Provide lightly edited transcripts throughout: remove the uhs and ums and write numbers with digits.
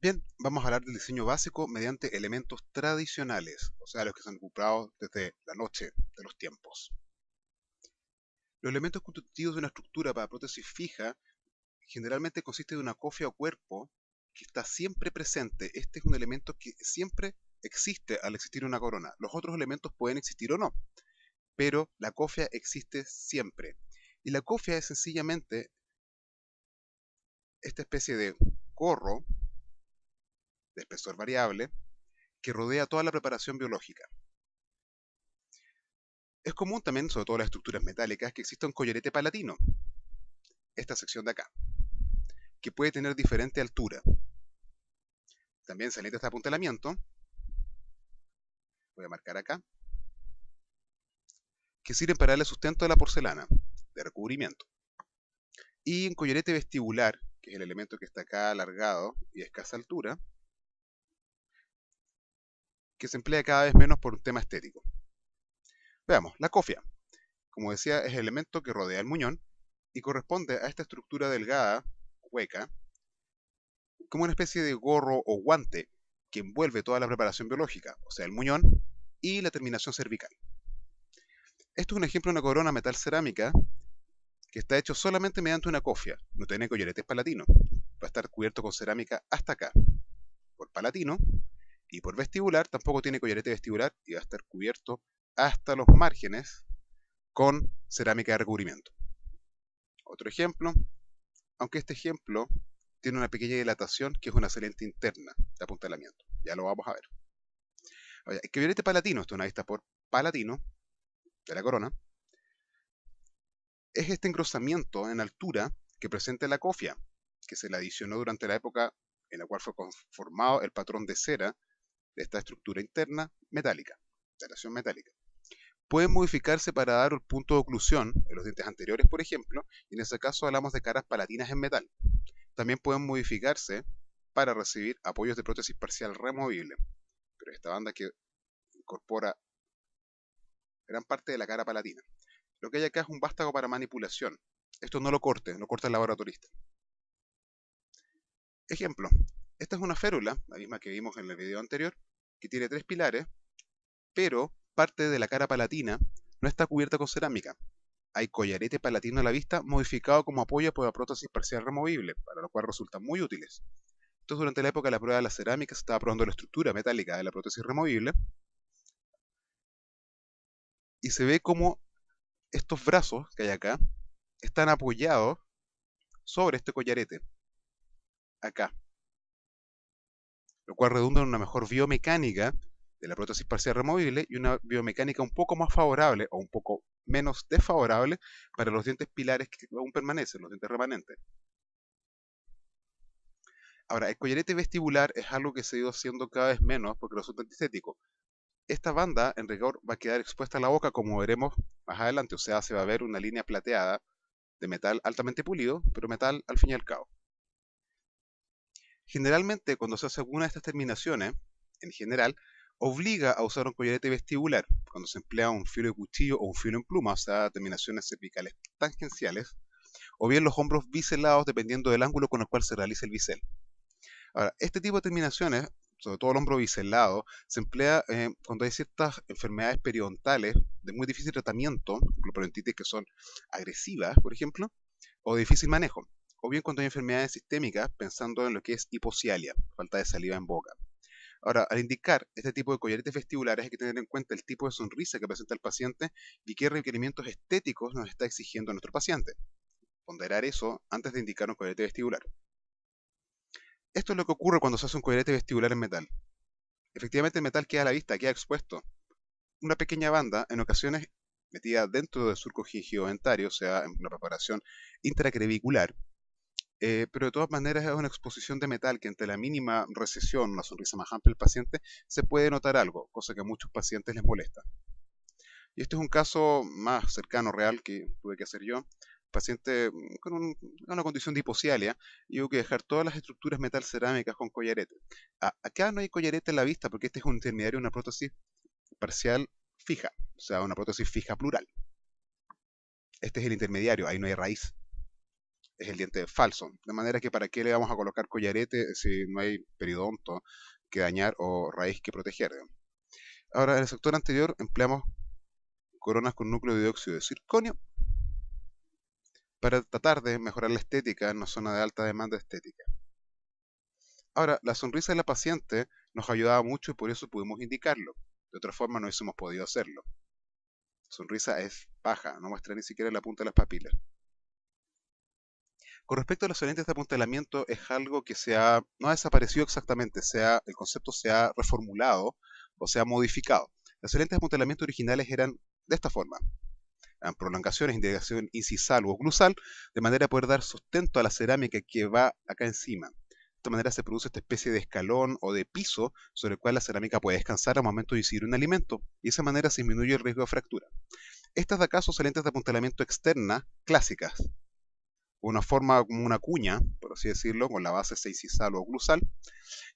Bien, vamos a hablar del diseño básico mediante elementos tradicionales, o sea, los que se han ocupado desde la noche de los tiempos. Los elementos constitutivos de una estructura para prótesis fija generalmente consiste de una cofia o cuerpo que está siempre presente. Este es un elemento que siempre existe al existir una corona. Los otros elementos pueden existir o no, pero la cofia existe siempre. Y la cofia es sencillamente esta especie de gorro de espesor variable que rodea toda la preparación biológica. Es común también, sobre todo en las estructuras metálicas, que exista un collarete palatino, esta sección de acá, que puede tener diferente altura. También se necesita este apuntalamiento, voy a marcar acá, que sirven para darle sustento a la porcelana, de recubrimiento. Y un collarete vestibular, que es el elemento que está acá alargado y a escasa altura, que se emplea cada vez menos por un tema estético. Veamos, la cofia, como decía, es el elemento que rodea el muñón y corresponde a esta estructura delgada, hueca, como una especie de gorro o guante que envuelve toda la preparación biológica, o sea, el muñón y la terminación cervical. Esto es un ejemplo de una corona metal cerámica que está hecho solamente mediante una cofia, no tiene collaretes palatinos, va a estar cubierto con cerámica hasta acá, por palatino, y por vestibular tampoco tiene collarete vestibular y va a estar cubierto hasta los márgenes con cerámica de recubrimiento. Otro ejemplo, aunque este ejemplo tiene una pequeña dilatación que es una saliente interna de apuntalamiento. Ya lo vamos a ver. Oye, el collarete palatino, esto es una vista por palatino de la corona, es este engrosamiento en altura que presenta la cofia, que se le adicionó durante la época en la cual fue conformado el patrón de cera de esta estructura interna metálica, de aleación metálica. Pueden modificarse para dar un punto de oclusión en los dientes anteriores, por ejemplo, y en ese caso hablamos de caras palatinas en metal. También pueden modificarse para recibir apoyos de prótesis parcial removible, pero esta banda que incorpora gran parte de la cara palatina. Lo que hay acá es un vástago para manipulación. Esto no lo corta el laboratorista. Ejemplo, esta es una férula, la misma que vimos en el video anterior, que tiene 3 pilares, pero parte de la cara palatina no está cubierta con cerámica. Hay collarete palatino a la vista modificado como apoyo para prótesis parcial removible, para lo cual resultan muy útiles. Entonces, durante la época de la prueba de la cerámica se estaba probando la estructura metálica de la prótesis removible y se ve como estos brazos que hay acá están apoyados sobre este collarete, acá, lo cual redunda en una mejor biomecánica de la prótesis parcial removible y una biomecánica un poco más favorable o un poco menos desfavorable para los dientes pilares que aún permanecen, los dientes remanentes. Ahora, el collarete vestibular es algo que se ha ido haciendo cada vez menos porque resulta antiestético. Esta banda, en rigor, va a quedar expuesta a la boca como veremos más adelante, o sea, se va a ver una línea plateada de metal altamente pulido, pero metal al fin y al cabo. Generalmente, cuando se hace alguna de estas terminaciones, en general, obliga a usar un collarete vestibular, cuando se emplea un filo de cuchillo o un filo en pluma, o sea, terminaciones cervicales tangenciales, o bien los hombros biselados dependiendo del ángulo con el cual se realiza el bisel. Ahora, este tipo de terminaciones, sobre todo el hombro biselado, se emplea cuando hay ciertas enfermedades periodontales de muy difícil tratamiento, por ejemplo, periodontitis que son agresivas, por ejemplo, o de difícil manejo. O bien cuando hay enfermedades sistémicas, pensando en lo que es hipocialia, falta de saliva en boca. Ahora, al indicar este tipo de collaretes vestibulares hay que tener en cuenta el tipo de sonrisa que presenta el paciente y qué requerimientos estéticos nos está exigiendo nuestro paciente. Ponderar eso antes de indicar un collarete vestibular. Esto es lo que ocurre cuando se hace un collarete vestibular en metal. Efectivamente el metal queda a la vista, queda expuesto. Una pequeña banda, en ocasiones metida dentro del surco gingivomentario, o sea, en una preparación intracrevicular, pero de todas maneras es una exposición de metal que ante la mínima recesión, una sonrisa más amplia del paciente, se puede notar algo, cosa que a muchos pacientes les molesta. Y este es un caso más cercano, real, que tuve que hacer yo. Paciente con una condición de hipocialia y hubo que dejar todas las estructuras metal cerámicas con collarete. Acá no hay collarete en la vista porque este es un intermediario de una prótesis parcial fija, o sea, una prótesis fija plural. Este es el intermediario, ahí no hay raíz. es el diente falso. De manera que para qué le vamos a colocar collarete si no hay periodonto que dañar o raíz que proteger. Ahora, en el sector anterior empleamos coronas con núcleo de dióxido de circonio para tratar de mejorar la estética en una zona de alta demanda estética. Ahora, la sonrisa de la paciente nos ayudaba mucho y por eso pudimos indicarlo. De otra forma no hubiésemos podido hacerlo. Sonrisa es baja, no muestra ni siquiera la punta de las papilas. Con respecto a los lentes de apuntalamiento, es algo que no ha desaparecido exactamente, el concepto se ha reformulado o se ha modificado. Las lentes de apuntalamiento originales eran de esta forma: eran prolongaciones, integración incisal o oclusal, de manera a poder dar sustento a la cerámica que va acá encima. De esta manera se produce esta especie de escalón o de piso sobre el cual la cerámica puede descansar al momento de incidir un alimento, y de esa manera se disminuye el riesgo de fractura. Estas de acá son lentes de apuntalamiento externa clásicas, una forma como una cuña, por así decirlo, con la base seicisal o oclusal,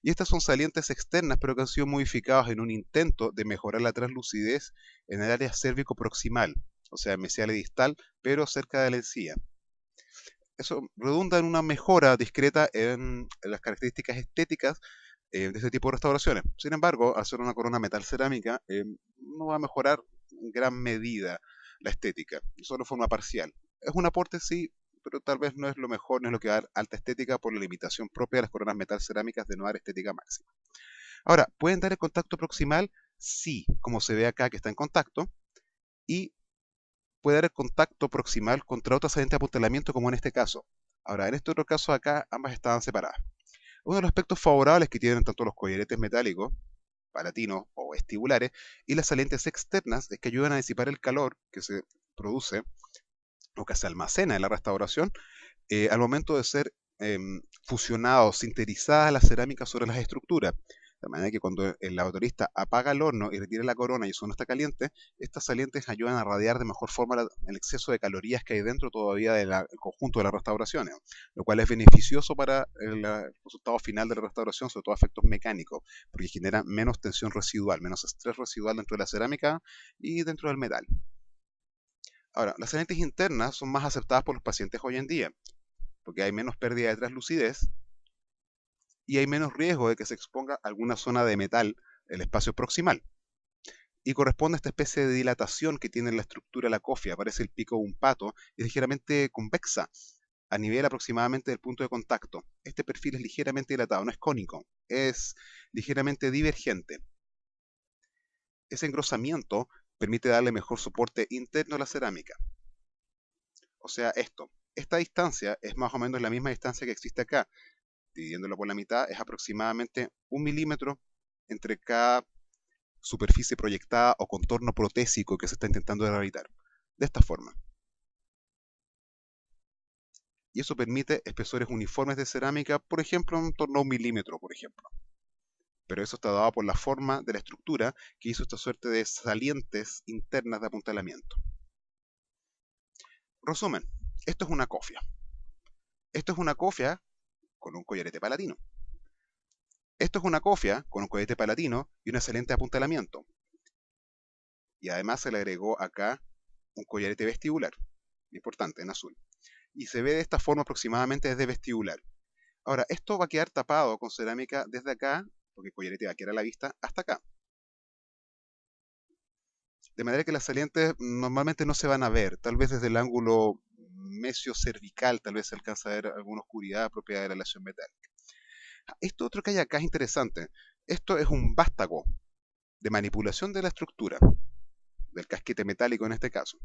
y estas son salientes externas pero que han sido modificadas en un intento de mejorar la translucidez en el área cérvico-proximal, o sea, mesial y distal, pero cerca de la encía. Eso redunda en una mejora discreta en las características estéticas de este tipo de restauraciones. Sin embargo, al ser una corona metal cerámica, no va a mejorar en gran medida la estética, solo de forma parcial. Es un aporte, sí, pero tal vez no es lo mejor, no es lo que va a dar alta estética por la limitación propia de las coronas metal cerámicas de no dar estética máxima. Ahora, ¿pueden dar el contacto proximal? Sí, como se ve acá que está en contacto, y puede dar el contacto proximal contra otra saliente de apuntalamiento como en este caso. Ahora, en este otro caso acá, ambas estaban separadas. Uno de los aspectos favorables que tienen tanto los collaretes metálicos, palatinos o vestibulares, y las salientes externas es que ayudan a disipar el calor que se produce o que se almacena en la restauración al momento de ser fusionados, sinterizadas las cerámicas sobre las estructuras. De manera que cuando el laboratorista apaga el horno y retira la corona y eso no está caliente, estas salientes ayudan a radiar de mejor forma el exceso de calorías que hay dentro todavía del conjunto de la restauración, lo cual es beneficioso para el resultado final de la restauración, sobre todo efectos mecánicos, porque genera menos tensión residual, menos estrés residual dentro de la cerámica y dentro del metal. Ahora, las salientes internas son más aceptadas por los pacientes hoy en día, porque hay menos pérdida de translucidez y hay menos riesgo de que se exponga alguna zona de metal, el espacio proximal. Y corresponde a esta especie de dilatación que tiene la estructura de la cofia, parece el pico de un pato, y es ligeramente convexa, a nivel aproximadamente del punto de contacto. Este perfil es ligeramente dilatado, no es cónico, es ligeramente divergente. Ese engrosamiento permite darle mejor soporte interno a la cerámica. O sea, esta distancia es más o menos la misma distancia que existe acá. Dividiéndolo por la mitad, es aproximadamente 1 milímetro entre cada superficie proyectada o contorno protésico que se está intentando rehabilitar. De esta forma. Y eso permite espesores uniformes de cerámica, por ejemplo, en torno a 1 milímetro, por ejemplo. Pero eso está dado por la forma de la estructura que hizo esta suerte de salientes internas de apuntalamiento. Resumen, esto es una cofia. Esto es una cofia con un collarete palatino. Esto es una cofia con un collarete palatino y una saliente de apuntalamiento. Y además se le agregó acá un collarete vestibular, importante, en azul. Y se ve de esta forma aproximadamente desde vestibular. Ahora, esto va a quedar tapado con cerámica desde acá, porque el collarete va a quedar a la vista, hasta acá. De manera que las salientes normalmente no se van a ver, tal vez desde el ángulo mesio-cervical, tal vez se alcanza a ver alguna oscuridad propia de la aleación metálica. Esto otro que hay acá es interesante. Esto es un vástago de manipulación de la estructura, del casquete metálico en este caso.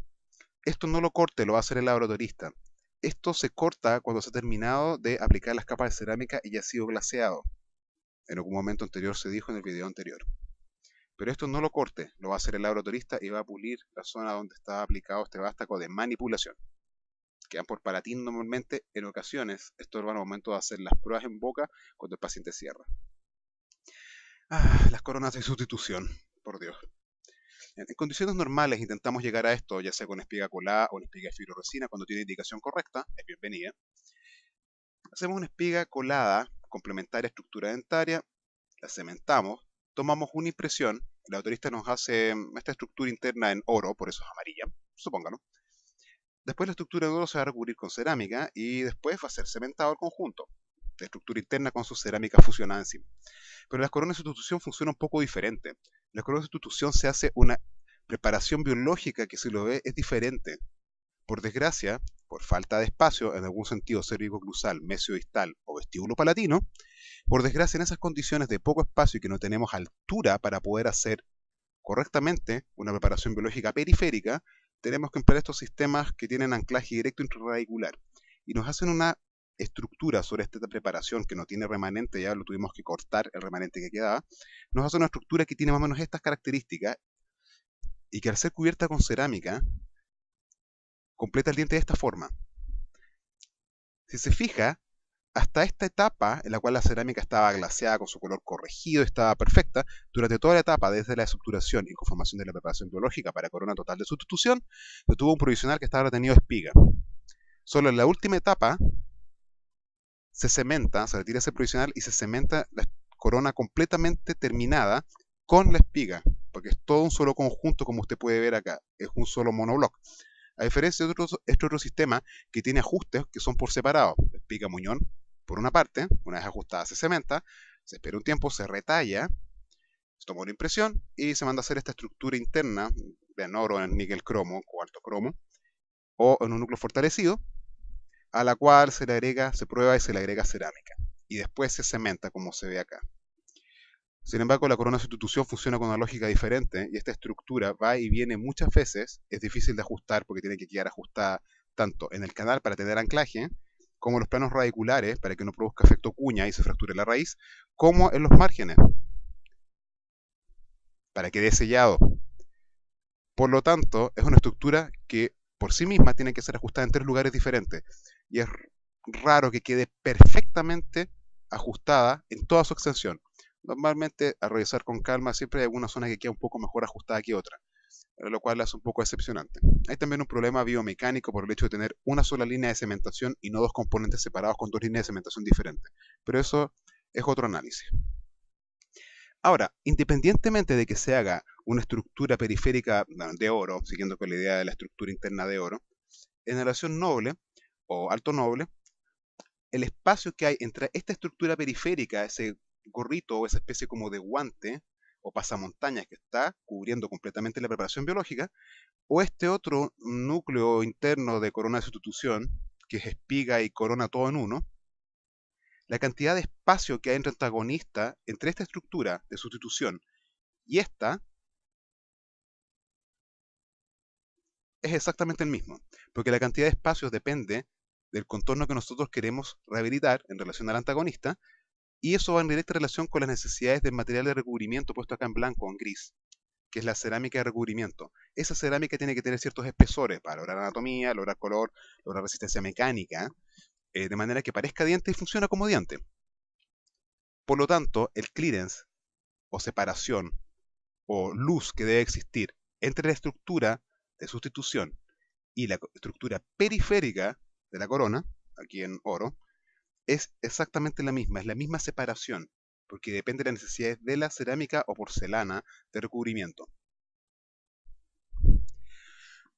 Esto no lo corte, lo va a hacer el laboratorista. Esto se corta cuando se ha terminado de aplicar las capas de cerámica y ya ha sido glaseado. En algún momento anterior se dijo en el video anterior. Pero esto no lo corte, lo va a hacer el laboratorista y va a pulir la zona donde está aplicado este vástago de manipulación. Quedan por palatín normalmente, en ocasiones estorban al momento de hacer las pruebas en boca cuando el paciente cierra. Las coronas de sustitución, por Dios. En condiciones normales intentamos llegar a esto, ya sea con espiga colada o una espiga de fibroresina, cuando tiene indicación correcta, es bienvenida. Hacemos una espiga colada complementaria a estructura dentaria, la cementamos, tomamos una impresión, el autorista nos hace esta estructura interna en oro, por eso es amarilla, supóngalo. Después la estructura de oro se va a recubrir con cerámica y después va a ser cementado el conjunto. La estructura interna con su cerámica fusionada encima. Pero las coronas de sustitución funciona un poco diferente. La corona de sustitución se hace una preparación biológica que, si lo ve, es diferente. Por desgracia, por falta de espacio, en algún sentido cervicoclusal, mesiodistal o vestíbulo palatino, por desgracia, en esas condiciones de poco espacio y que no tenemos altura para poder hacer correctamente una preparación biológica periférica, tenemos que emplear estos sistemas que tienen anclaje directo intraradicular y nos hacen una estructura sobre esta preparación que no tiene remanente, ya lo tuvimos que cortar el remanente que quedaba, nos hace una estructura que tiene más o menos estas características y que al ser cubierta con cerámica, completa el diente de esta forma. Si se fija, hasta esta etapa en la cual la cerámica estaba glaseada con su color corregido, estaba perfecta, durante toda la etapa, desde la estructuración y conformación de la preparación biológica para corona total de sustitución, se tuvo un provisional que estaba retenido de espiga. Solo en la última etapa se cementa, se retira ese provisional y se cementa la corona completamente terminada con la espiga, porque es todo un solo conjunto, como usted puede ver acá, es un solo monobloc. A diferencia de este otro sistema que tiene ajustes que son por separado, espiga muñón por una parte, una vez ajustada se cementa, se espera un tiempo, se retalla, se toma una impresión y se manda a hacer esta estructura interna en oro, en níquel cromo, cobalto cromo, o en un núcleo fortalecido, a la cual se le agrega, se prueba y se le agrega cerámica. Y después se cementa como se ve acá. Sin embargo, la corona de sustitución funciona con una lógica diferente y esta estructura va y viene muchas veces, es difícil de ajustar porque tiene que quedar ajustada tanto en el canal para tener anclaje, como en los planos radiculares para que no produzca efecto cuña y se fracture la raíz, como en los márgenes para que dé sellado. Por lo tanto, es una estructura que por sí misma tiene que ser ajustada en 3 lugares diferentes y es raro que quede perfectamente ajustada en toda su extensión. Normalmente, al revisar con calma, siempre hay alguna zona que queda un poco mejor ajustada que otra, lo cual la hace un poco excepcionante. Hay también un problema biomecánico por el hecho de tener una sola línea de cementación y no dos componentes separados con 2 líneas de cementación diferentes. Pero eso es otro análisis. Ahora, independientemente de que se haga una estructura periférica de oro, siguiendo con la idea de la estructura interna de oro, en aleación noble o alto noble, el espacio que hay entre esta estructura periférica, ese gorrito o esa especie como de guante o pasamontañas que está cubriendo completamente la preparación biológica, o este otro núcleo interno de corona de sustitución, que es espiga y corona todo en uno, la cantidad de espacio que hay entre antagonista, entre esta estructura de sustitución y esta, es exactamente el mismo, porque la cantidad de espacios depende del contorno que nosotros queremos rehabilitar en relación al antagonista, y eso va en directa relación con las necesidades del material de recubrimiento puesto acá en blanco o en gris, que es la cerámica de recubrimiento. Esa cerámica tiene que tener ciertos espesores para lograr anatomía, lograr color, lograr resistencia mecánica, de manera que parezca diente y funciona como diente. Por lo tanto, el clearance o separación o luz que debe existir entre la estructura de sustitución y la estructura periférica de la corona, aquí en oro, es exactamente la misma, es la misma separación, porque depende de las necesidades de la cerámica o porcelana de recubrimiento.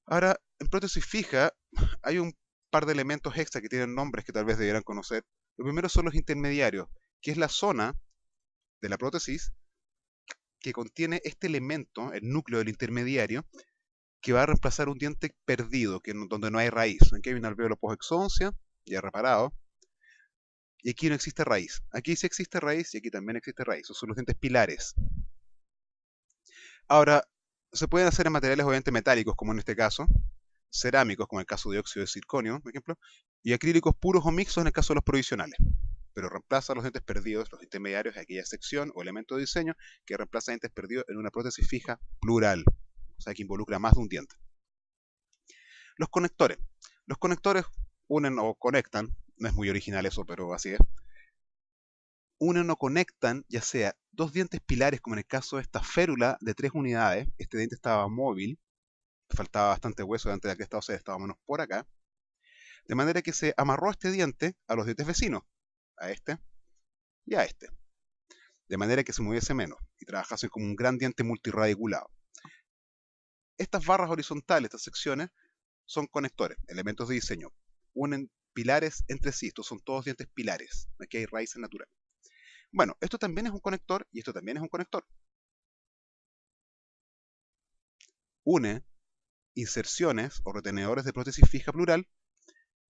Ahora, en prótesis fija hay un par de elementos extra que tienen nombres que tal vez debieran conocer. Lo primero son los intermediarios, que es la zona de la prótesis que contiene este elemento, el núcleo del intermediario, que va a reemplazar un diente perdido, donde no hay raíz. Aquí hay un alvéolo post-exodoncia, ya reparado, y aquí no existe raíz. Aquí sí existe raíz y aquí también existe raíz. Esos son los dientes pilares. Ahora, se pueden hacer en materiales obviamente metálicos, como en este caso, cerámicos, como en el caso de óxido de circonio, por ejemplo, y acrílicos puros o mixtos en el caso de los provisionales. Pero reemplaza los dientes perdidos, los intermediarios de aquella sección o elemento de diseño que reemplaza dientes perdidos en una prótesis fija plural, o sea que involucra más de un diente. Los conectores. Los conectores unen o conectan, no es muy original eso, pero así es, unen o conectan ya sea dos dientes pilares, como en el caso de esta férula de 3 unidades, este diente estaba móvil, faltaba bastante hueso antes de que estaba, o sea, estaba menos por acá, de manera que se amarró este diente a los dientes vecinos, a este y a este, de manera que se moviese menos y trabajase como un gran diente multiradiculado. Estas barras horizontales, estas secciones, son conectores, elementos de diseño. Unen pilares entre sí, estos son todos dientes pilares, aquí hay raíces naturales. Bueno, esto también es un conector y esto también es un conector. Une inserciones o retenedores de prótesis fija plural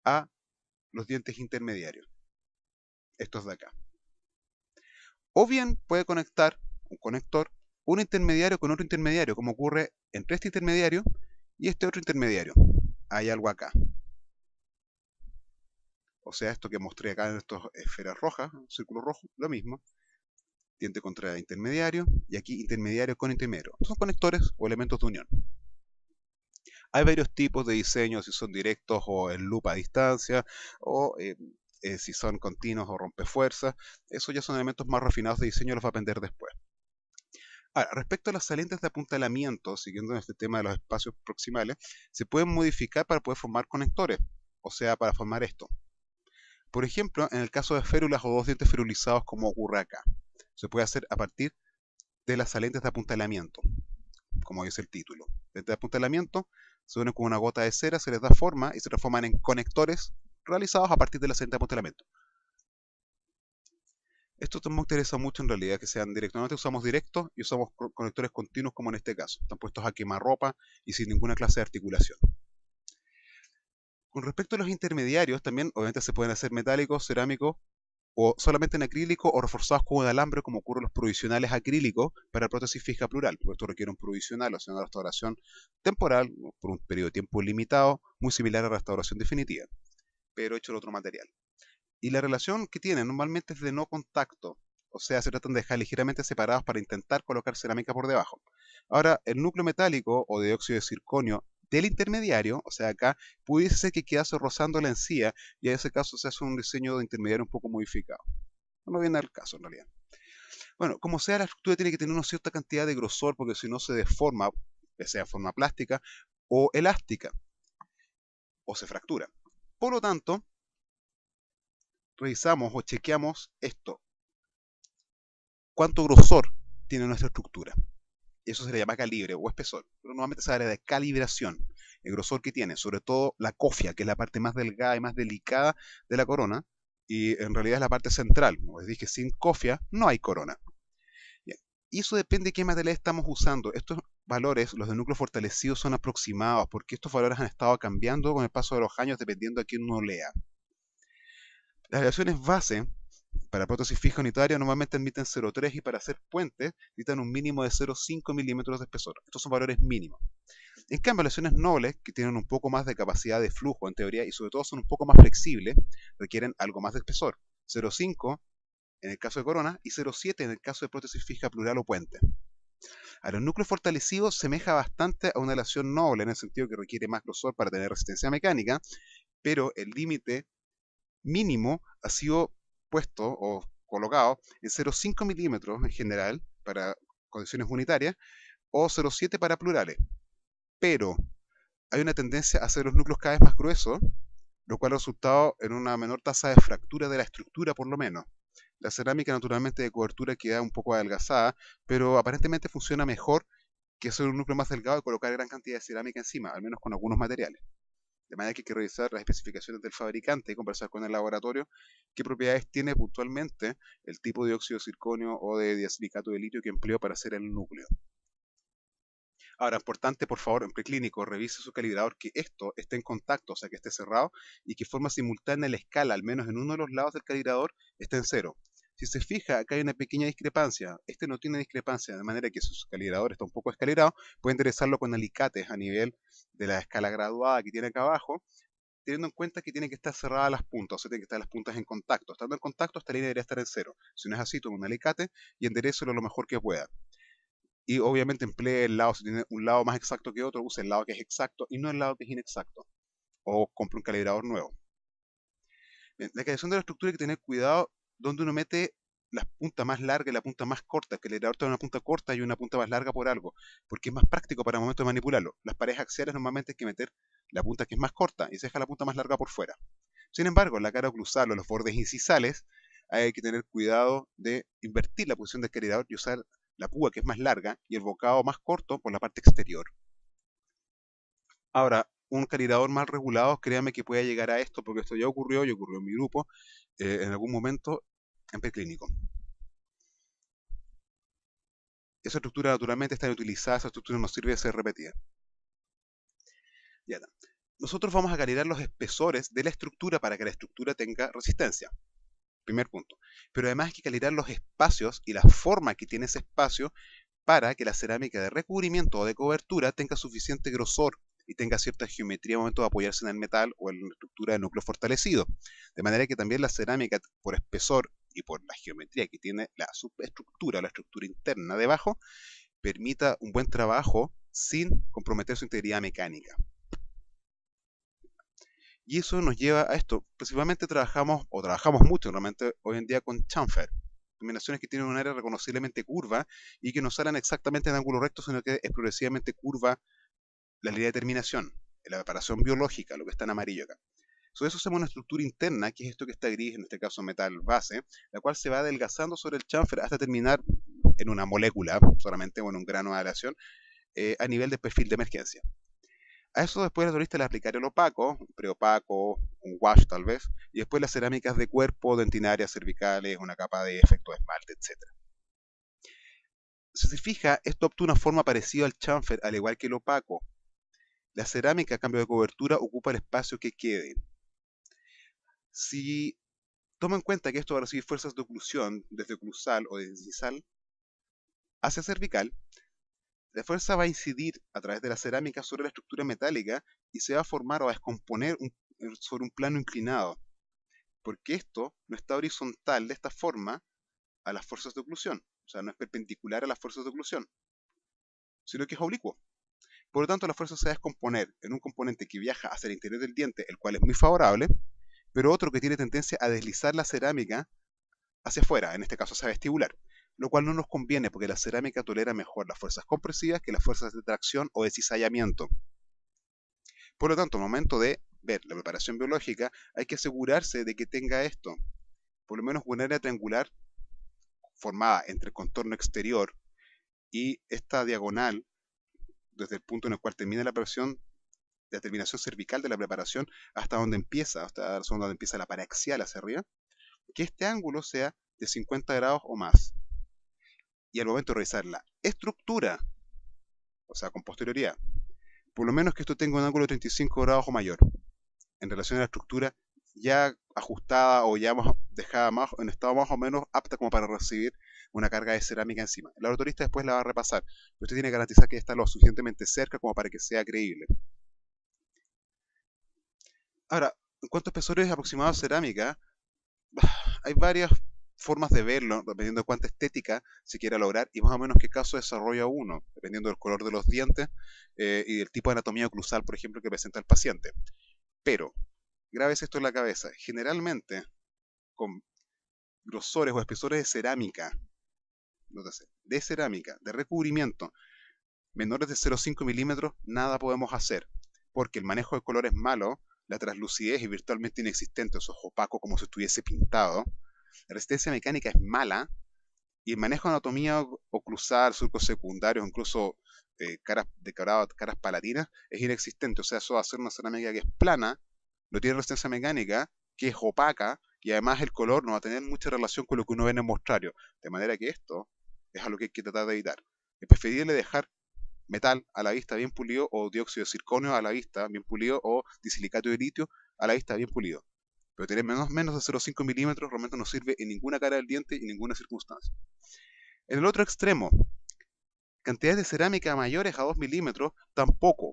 a los dientes intermediarios, estos de acá. O bien puede conectar un conector, un intermediario con otro intermediario, como ocurre entre este intermediario y este otro intermediario. Hay algo acá. O sea, esto que mostré acá en estas esferas rojas, círculo rojo, lo mismo. Diente contra intermediario y aquí intermediario con intermediario. Son conectores o elementos de unión. Hay varios tipos de diseño, si son directos o en loop a distancia, o si son continuos o rompefuerzas. Eso ya son elementos más refinados de diseño, los va a aprender después. Ahora, respecto a las salientes de apuntalamiento, siguiendo en este tema de los espacios proximales, se pueden modificar para poder formar conectores, o sea, para formar esto. Por ejemplo, en el caso de férulas o dos dientes ferulizados como ocurre acá, se puede hacer a partir de las salientes de apuntalamiento, como dice el título. Dientes de apuntalamiento se unen con una gota de cera, se les da forma y se transforman en conectores realizados a partir de la saliente de apuntalamiento. Esto me interesa mucho en realidad, que sean directos. Normalmente usamos directos y usamos conectores continuos como en este caso. Están puestos a quemarropa y sin ninguna clase de articulación. Con respecto a los intermediarios, también obviamente se pueden hacer metálicos, cerámicos o solamente en acrílico o reforzados con un alambre, como ocurren los provisionales acrílicos para prótesis fija plural, porque esto requiere un provisional, o sea, una restauración temporal por un periodo de tiempo limitado, muy similar a la restauración definitiva, pero hecho de otro material. Y la relación que tienen normalmente es de no contacto, o sea, se tratan de dejar ligeramente separados para intentar colocar cerámica por debajo. Ahora, el núcleo metálico o de dióxido de circonio del intermediario, o sea, acá, pudiese ser que quedase rozando la encía y en ese caso se hace un diseño de intermediario un poco modificado. No viene al caso en realidad. Bueno, como sea, la estructura tiene que tener una cierta cantidad de grosor porque si no se deforma, ya sea de forma plástica o elástica, o se fractura. Por lo tanto, revisamos o chequeamos esto. ¿Cuánto grosor tiene nuestra estructura? Eso se le llama calibre o espesor, pero normalmente se habla de calibración, el grosor que tiene, sobre todo la cofia, que es la parte más delgada y más delicada de la corona, y en realidad es la parte central. Como les dije, sin cofia no hay corona. Bien. Y eso depende de qué material estamos usando. Estos valores, los de núcleo fortalecido, son aproximados, porque estos valores han estado cambiando con el paso de los años dependiendo a quién uno lea. Las aleaciones base para prótesis fija unitaria normalmente admiten 0,3 y para hacer puentes necesitan un mínimo de 0,5 milímetros de espesor. Estos son valores mínimos. En cambio, aleaciones nobles, que tienen un poco más de capacidad de flujo en teoría y sobre todo son un poco más flexibles, requieren algo más de espesor. 0,5 en el caso de corona y 0,7 en el caso de prótesis fija plural o puente. Ahora, el núcleo fortalecido semeja bastante a una aleación noble en el sentido que requiere más grosor para tener resistencia mecánica, pero el límite mínimo ha sido puesto o colocado en 0,5 milímetros en general para condiciones unitarias o 0,7 para plurales. Pero hay una tendencia a hacer los núcleos cada vez más gruesos, lo cual ha resultado en una menor tasa de fractura de la estructura por lo menos. La cerámica naturalmente de cobertura queda un poco adelgazada, pero aparentemente funciona mejor que hacer un núcleo más delgado y colocar gran cantidad de cerámica encima, al menos con algunos materiales. De manera que hay que revisar las especificaciones del fabricante y conversar con el laboratorio qué propiedades tiene puntualmente el tipo de dióxido de circonio o de diasilicato de litio que empleó para hacer el núcleo. Ahora, importante, por favor, en preclínico, revise su calibrador que esto esté en contacto, o sea, que esté cerrado y que de forma simultánea la escala, al menos en uno de los lados del calibrador, esté en cero. Si se fija, acá hay una pequeña discrepancia. Este no tiene discrepancia, de manera que si su calibrador está un poco descalibrado, puede enderezarlo con alicates a nivel de la escala graduada que tiene acá abajo, teniendo en cuenta que tienen que estar cerradas las puntas, o sea, tienen que estar las puntas en contacto. Estando en contacto, esta línea debería estar en cero. Si no es así, tome un alicate y enderécelo lo mejor que pueda. Y obviamente emplee el lado, si tiene un lado más exacto que otro, use el lado que es exacto y no el lado que es inexacto. O compre un calibrador nuevo. Bien, la calibración de la estructura hay que tener cuidado donde uno mete la punta más larga y la punta más corta. El calibrador tiene una punta corta y una punta más larga por algo, porque es más práctico para el momento de manipularlo. Las paredes axiales normalmente hay que meter la punta que es más corta y se deja la punta más larga por fuera. Sin embargo, en la cara oclusal o los bordes incisales hay que tener cuidado de invertir la posición del calibrador y usar la púa que es más larga y el bocado más corto por la parte exterior. Ahora, un calibrador mal regulado, créame que puede llegar a esto, porque esto ya ocurrió y ocurrió en mi grupo, en algún momento en preclínico. Esa estructura naturalmente está inutilizada, esa estructura no sirve de ser repetida. Ya está. Nosotros vamos a calibrar los espesores de la estructura para que la estructura tenga resistencia. Primer punto. Pero además hay que calibrar los espacios y la forma que tiene ese espacio para que la cerámica de recubrimiento o de cobertura tenga suficiente grosor y tenga cierta geometría al momento de apoyarse en el metal o en la estructura de núcleo fortalecido. De manera que también la cerámica, por espesor y por la geometría que tiene la subestructura, la estructura interna debajo, permita un buen trabajo sin comprometer su integridad mecánica. Y eso nos lleva a esto. Principalmente trabajamos mucho realmente hoy en día con chamfer. Terminaciones que tienen un área reconociblemente curva y que no salen exactamente en ángulo recto, sino que es progresivamente curva la línea de terminación, la preparación biológica, lo que está en amarillo acá. Sobre eso hacemos una estructura interna, que es esto que está gris, en este caso metal base, la cual se va adelgazando sobre el chamfer hasta terminar en una molécula, solamente o en un grano de aleación, a nivel de perfil de emergencia. A eso después el turista le aplicará el opaco, un preopaco, un wash tal vez, y después las cerámicas de cuerpo, dentinarias, cervicales, una capa de efecto de esmalte, etc. Si se fija, esto opta una forma parecida al chamfer, al igual que el opaco. La cerámica, a cambio de cobertura, ocupa el espacio que quede. Si toma en cuenta que esto va a recibir fuerzas de oclusión desde oclusal o desde incisal hacia cervical, la fuerza va a incidir a través de la cerámica sobre la estructura metálica y se va a formar o a descomponer sobre un plano inclinado, porque esto no está horizontal de esta forma a las fuerzas de oclusión, o sea, no es perpendicular a las fuerzas de oclusión, sino que es oblicuo. Por lo tanto, la fuerza se va a descomponer en un componente que viaja hacia el interior del diente, el cual es muy favorable, pero otro que tiene tendencia a deslizar la cerámica hacia afuera, en este caso hacia vestibular, lo cual no nos conviene porque la cerámica tolera mejor las fuerzas compresivas que las fuerzas de tracción o de cizallamiento. Por lo tanto, al momento de ver la preparación biológica, hay que asegurarse de que tenga esto, por lo menos una área triangular formada entre el contorno exterior y esta diagonal, desde el punto en el cual termina la terminación cervical de la preparación, hasta donde empieza la pared axial hacia arriba, que este ángulo sea de 50 grados o más. Y al momento de revisar la estructura, o sea, con posterioridad, por lo menos que esto tenga un ángulo de 35 grados o mayor, en relación a la estructura ya ajustada o ya dejada en estado más o menos apta como para recibir una carga de cerámica encima. El autorista después la va a repasar, pero usted tiene que garantizar que está lo suficientemente cerca como para que sea creíble. Ahora, en cuanto a espesores aproximados de cerámica, hay varias formas de verlo, dependiendo de cuánta estética se quiera lograr y más o menos qué caso desarrolla uno, dependiendo del color de los dientes y del tipo de anatomía oclusal, por ejemplo, que presenta el paciente. Pero, grábese esto en la cabeza, generalmente con grosores o espesores de cerámica, nótese, de cerámica, de recubrimiento, menores de 0,5 milímetros, nada podemos hacer, porque el manejo de color es malo, la translucidez es virtualmente inexistente, eso es opaco como si estuviese pintado, la resistencia mecánica es mala, y el manejo de anatomía oclusal, surcos secundarios, incluso caras decoradas, caras palatinas, es inexistente. O sea, eso va a ser una cerámica que es plana, no tiene resistencia mecánica, que es opaca, y además el color no va a tener mucha relación con lo que uno ve en el mostrario. De manera que esto es algo que hay que tratar de evitar. Es preferible dejar metal a la vista bien pulido, o dióxido de circonio a la vista bien pulido, o disilicato de litio a la vista bien pulido. Pero tener menos de 0,5 milímetros realmente no sirve en ninguna cara del diente y en ninguna circunstancia. En el otro extremo, cantidades de cerámica mayores a 2 milímetros tampoco,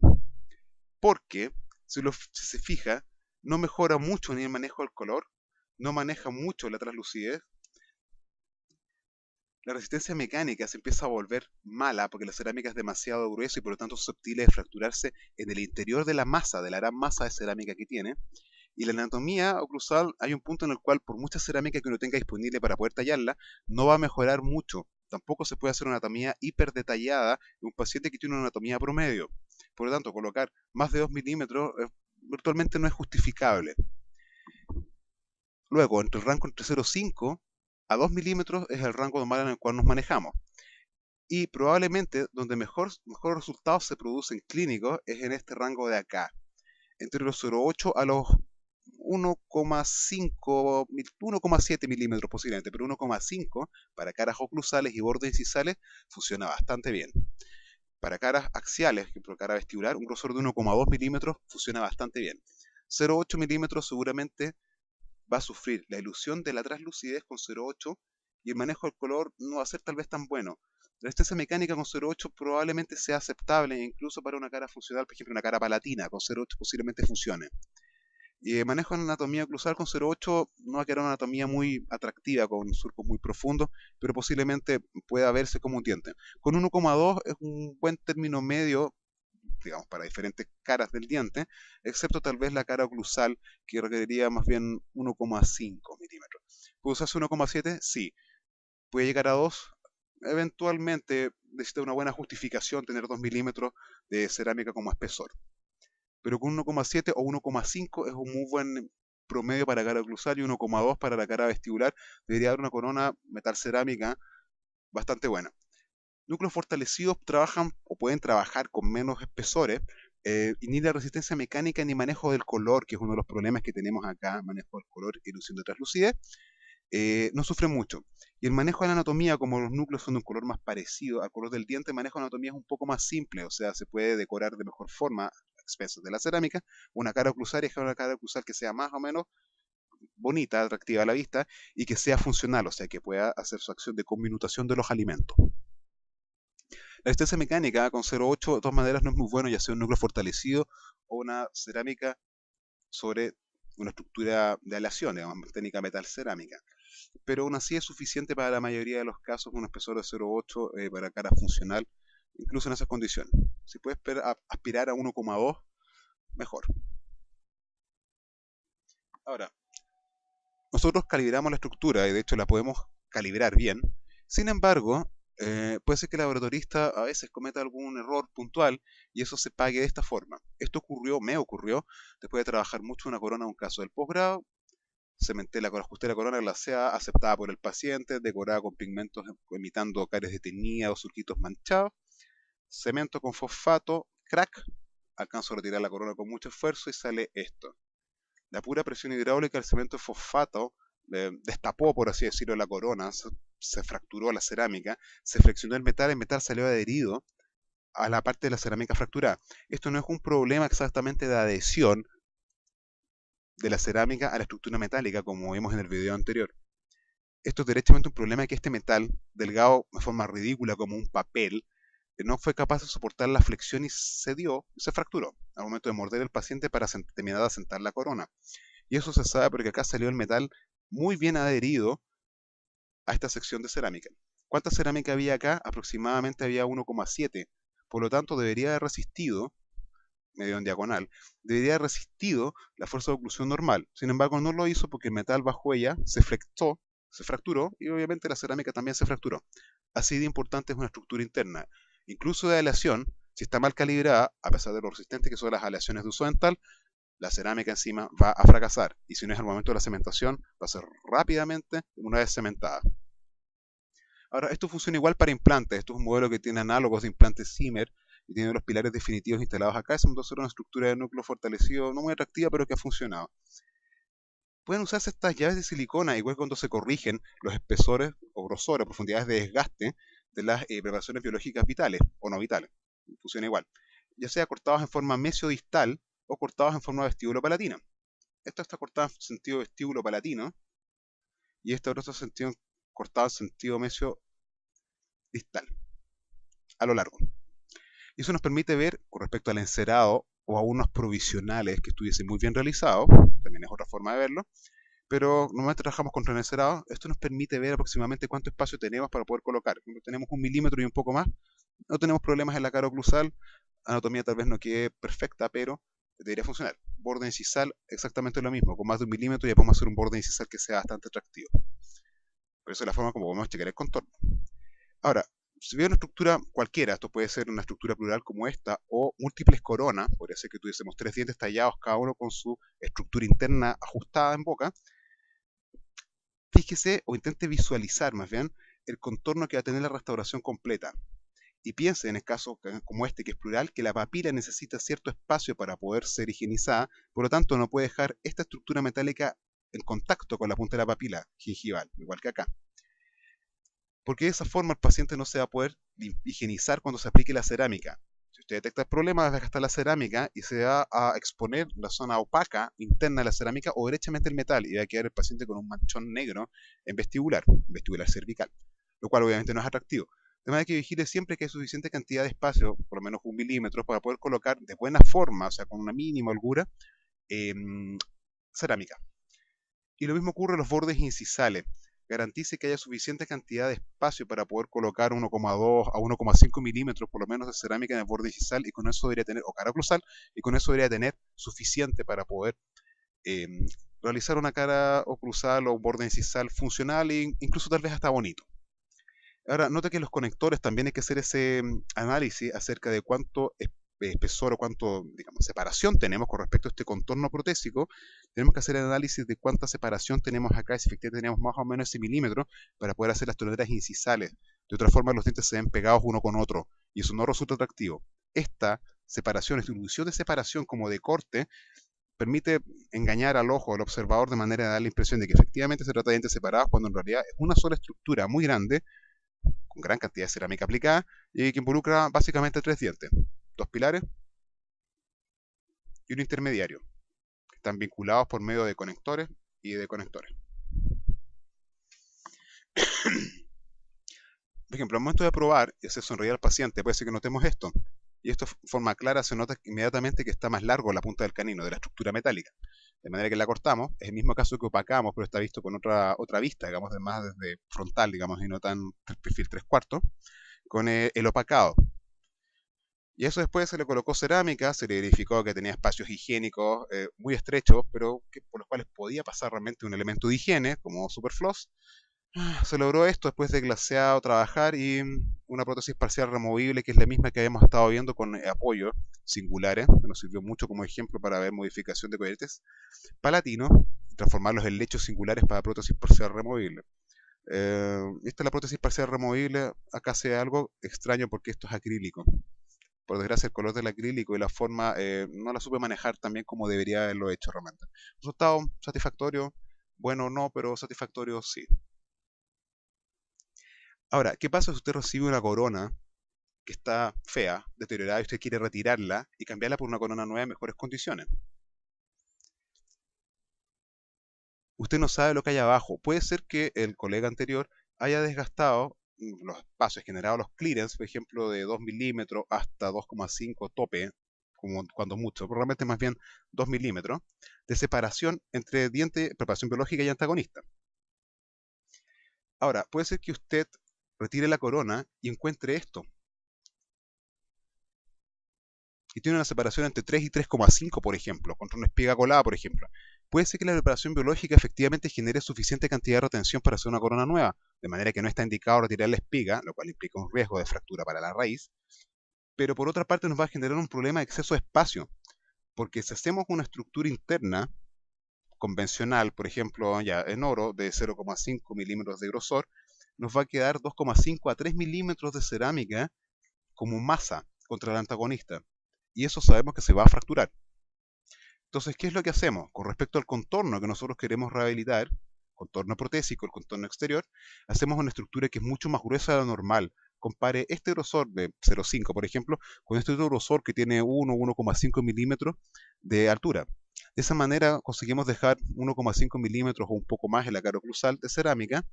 porque si se fija, no mejora mucho ni el manejo del color, no maneja mucho la translucidez, la resistencia mecánica se empieza a volver mala porque la cerámica es demasiado gruesa y por lo tanto susceptible de fracturarse en el interior de la masa, de la gran masa de cerámica que tiene. Y la anatomía oclusal, hay un punto en el cual por mucha cerámica que uno tenga disponible para poder tallarla, no va a mejorar mucho. Tampoco se puede hacer una anatomía hiper detallada en un paciente que tiene una anatomía promedio. Por lo tanto, colocar más de 2 milímetros virtualmente no es justificable. Luego, entre el rango entre 0,5 a 2 milímetros es el rango normal en el cual nos manejamos. Y probablemente donde mejor resultados se producen clínicos es en este rango de acá. entre los 0,8 a los 1,5, 1,7 milímetros posiblemente, pero 1,5 para caras oclusales y bordes incisales funciona bastante bien. Para caras axiales, por ejemplo, cara vestibular, un grosor de 1,2 milímetros funciona bastante bien. 0,8 milímetros seguramente va a sufrir la ilusión de la translucidez con 0,8 y el manejo del color no va a ser tal vez tan bueno. La anestesia mecánica con 0,8 probablemente sea aceptable incluso para una cara funcional, por ejemplo una cara palatina, con 0,8 posiblemente funcione. Y el manejo en anatomía oclusal con 0,8 no va a quedar una anatomía muy atractiva, con surcos muy profundos, pero posiblemente pueda verse como un diente. Con 1,2 es un buen término medio, digamos, para diferentes caras del diente, excepto tal vez la cara oclusal, que requeriría más bien 1,5 milímetros. ¿Puede usarse 1,7? Sí. ¿Puede llegar a 2? Eventualmente necesita una buena justificación tener 2 milímetros de cerámica como espesor. Pero con 1,7 o 1,5 es un muy buen promedio para cara oclusal y 1,2 para la cara vestibular. Debería haber una corona metal cerámica bastante buena. Núcleos fortalecidos trabajan o pueden trabajar con menos espesores y ni la resistencia mecánica ni manejo del color, que es uno de los problemas que tenemos acá, manejo del color y ilusión de translucidez, no sufre mucho. Y el manejo de la anatomía, como los núcleos son de un color más parecido al color del diente, el manejo de anatomía es un poco más simple, o sea, se puede decorar de mejor forma a expensas de la cerámica, una cara oclusal y dejar una cara oclusal que sea más o menos bonita, atractiva a la vista y que sea funcional, o sea, que pueda hacer su acción de conminutación de los alimentos. La resistencia mecánica con 0,8 de todas maneras no es muy bueno, ya sea un núcleo fortalecido o una cerámica sobre una estructura de aleación, digamos, técnica metal cerámica. Pero aún así es suficiente para la mayoría de los casos un espesor de 0,8 para cara funcional, incluso en esas condiciones. Si puedes aspirar a 1,2, mejor. Ahora, nosotros calibramos la estructura y de hecho la podemos calibrar bien. Sin embargo, puede ser que el laboratorista a veces cometa algún error puntual y eso se pague de esta forma. Esto me ocurrió, después de trabajar mucho en una corona, un caso del posgrado. Ajusté la corona glaseada, aceptada por el paciente, decorada con pigmentos imitando caries de teñida o surquitos manchados. Cemento con fosfato, crack. Alcanzo a retirar la corona con mucho esfuerzo y sale esto. La pura presión hidráulica del cemento de fosfato destapó, por así decirlo, la corona, se fracturó la cerámica, se flexionó el metal salió adherido a la parte de la cerámica fracturada. Esto no es un problema exactamente de adhesión de la cerámica a la estructura metálica, como vimos en el video anterior. Esto es derechamente un problema que este metal, delgado de forma ridícula como un papel, no fue capaz de soportar la flexión y se fracturó al momento de morder el paciente para terminar de asentar la corona. Y eso se sabe porque acá salió el metal muy bien adherido a esta sección de cerámica. ¿Cuánta cerámica había acá? Aproximadamente había 1,7. Por lo tanto, debería haber resistido, medio en diagonal, debería haber resistido la fuerza de oclusión normal. Sin embargo, no lo hizo porque el metal bajo ella se flexó, se fracturó y obviamente la cerámica también se fracturó. Así de importante es una estructura interna. Incluso de aleación, si está mal calibrada, a pesar de lo resistente que son las aleaciones de uso dental, la cerámica encima va a fracasar. Y si no es al momento de la cementación, va a ser rápidamente una vez cementada. Ahora, esto funciona igual para implantes. Esto es un modelo que tiene análogos de implantes Zimmer y tiene los pilares definitivos instalados acá. Es una estructura de núcleo fortalecido, no muy atractiva, pero que ha funcionado. Pueden usarse estas llaves de silicona, igual cuando se corrigen los espesores o grosores, profundidades de desgaste de las preparaciones biológicas vitales o no vitales. Funciona igual. Ya sea cortados en forma mesiodistal o cortados en forma vestíbulo-palatina. Esto está cortado en sentido vestíbulo-palatino y este otro sentido cortado en sentido mesio-distal, a lo largo. Y eso nos permite ver, con respecto al encerado o a unos provisionales que estuviesen muy bien realizados, también es otra forma de verlo, pero normalmente trabajamos contra el encerado, esto nos permite ver aproximadamente cuánto espacio tenemos para poder colocar. Cuando tenemos 1 milímetro y un poco más, no tenemos problemas en la cara oclusal, anatomía tal vez no quede perfecta, pero debería funcionar. Borde incisal, exactamente lo mismo, con más de 1 milímetro ya podemos hacer un borde incisal que sea bastante atractivo. Pero esa es la forma como podemos checar el contorno. Ahora, si veo una estructura cualquiera, esto puede ser una estructura plural como esta, o múltiples coronas, podría ser que tuviésemos 3 dientes tallados, cada uno con su estructura interna ajustada en boca. Fíjese o intente visualizar más bien el contorno que va a tener la restauración completa. Y piense en el caso como este, que es plural, que la papila necesita cierto espacio para poder ser higienizada, por lo tanto no puede dejar esta estructura metálica en contacto con la punta de la papila gingival, igual que acá. Porque de esa forma el paciente no se va a poder higienizar cuando se aplique la cerámica. Si usted detecta el problema, va a desgastar la cerámica y se va a exponer la zona opaca interna de la cerámica o derechamente el metal, y va a quedar el paciente con un manchón negro en vestibular cervical, lo cual obviamente no es atractivo. De manera que vigile siempre que hay suficiente cantidad de espacio, por lo menos 1 milímetro, para poder colocar de buena forma, o sea, con una mínima holgura, eh, cerámica. Y lo mismo ocurre en los bordes incisales. Garantice que haya suficiente cantidad de espacio para poder colocar 1,2 a 1,5 milímetros por lo menos de cerámica en el borde incisal, y con eso debería tener, o cara oclusal, y con eso debería tener suficiente para poder eh, realizar una cara oclusal o un borde incisal funcional e incluso tal vez hasta bonito. Ahora, nota que los conectores también hay que hacer ese análisis acerca de cuánto espesor o cuánto, digamos, separación tenemos con respecto a este contorno protésico. Tenemos que hacer el análisis de cuánta separación tenemos acá, si efectivamente tenemos más o menos ese milímetro, para poder hacer las toleras incisales. De otra forma, los dientes se ven pegados uno con otro, y eso no resulta atractivo. Esta separación, esta ilusión de separación como de corte, permite engañar al ojo, al observador, de manera de dar la impresión de que efectivamente se trata de dientes separados, cuando en realidad es una sola estructura muy grande, con gran cantidad de cerámica aplicada, y que involucra básicamente 3 dientes, 2 pilares y un intermediario, que están vinculados por medio de conectores y de conectores. Por ejemplo, al momento de probar y hacer sonreír al paciente, puede ser que notemos esto, y esto de forma clara se nota inmediatamente que está más largo la punta del canino, de la estructura metálica, de manera que la cortamos. Es el mismo caso que opacamos, pero está visto con otra vista, digamos, más desde frontal, digamos, y no tan perfil 3/4, con el opacado. Y eso después se le colocó cerámica, se le verificó que tenía espacios higiénicos muy estrechos, pero por los cuales podía pasar realmente un elemento de higiene, como Superfloss. Se logró esto después de glaseado, trabajar, y una prótesis parcial removible, que es la misma que habíamos estado viendo con apoyos singulares, que nos sirvió mucho como ejemplo para ver modificación de coheretes palatinos, transformarlos en lechos singulares para prótesis parcial removible. Esta es la prótesis parcial removible. Acá se ve algo extraño porque esto es acrílico. Por desgracia, el color del acrílico y la forma no la supe manejar tan bien como debería haberlo hecho realmente. Resultado satisfactorio, bueno no, pero satisfactorio sí. Ahora, ¿qué pasa si usted recibe una corona que está fea, deteriorada, y usted quiere retirarla y cambiarla por una corona nueva en mejores condiciones? Usted no sabe lo que hay abajo. Puede ser que el colega anterior haya desgastado los espacios, generado los clearance, por ejemplo, de 2 milímetros hasta 2,5 tope, como cuando mucho, probablemente más bien 2 milímetros, de separación entre diente, preparación biológica y antagonista. Ahora, puede ser que usted retire la corona y encuentre esto, y tiene una separación entre 3 y 3,5, por ejemplo, contra una espiga colada, por ejemplo. Puede ser que la preparación biológica efectivamente genere suficiente cantidad de retención para hacer una corona nueva, de manera que no está indicado retirar la espiga, lo cual implica un riesgo de fractura para la raíz, pero por otra parte nos va a generar un problema de exceso de espacio, porque si hacemos una estructura interna convencional, por ejemplo, ya en oro, de 0,5 milímetros de grosor, nos va a quedar 2,5 a 3 milímetros de cerámica como masa contra el antagonista, y eso sabemos que se va a fracturar. Entonces, ¿qué es lo que hacemos? Con respecto al contorno que nosotros queremos rehabilitar, contorno protésico, el contorno exterior, hacemos una estructura que es mucho más gruesa de lo normal. Compare este grosor de 0,5, por ejemplo, con este otro grosor que tiene 1,5 milímetros de altura. De esa manera conseguimos dejar 1,5 milímetros o un poco más en la cara oclusal de cerámica,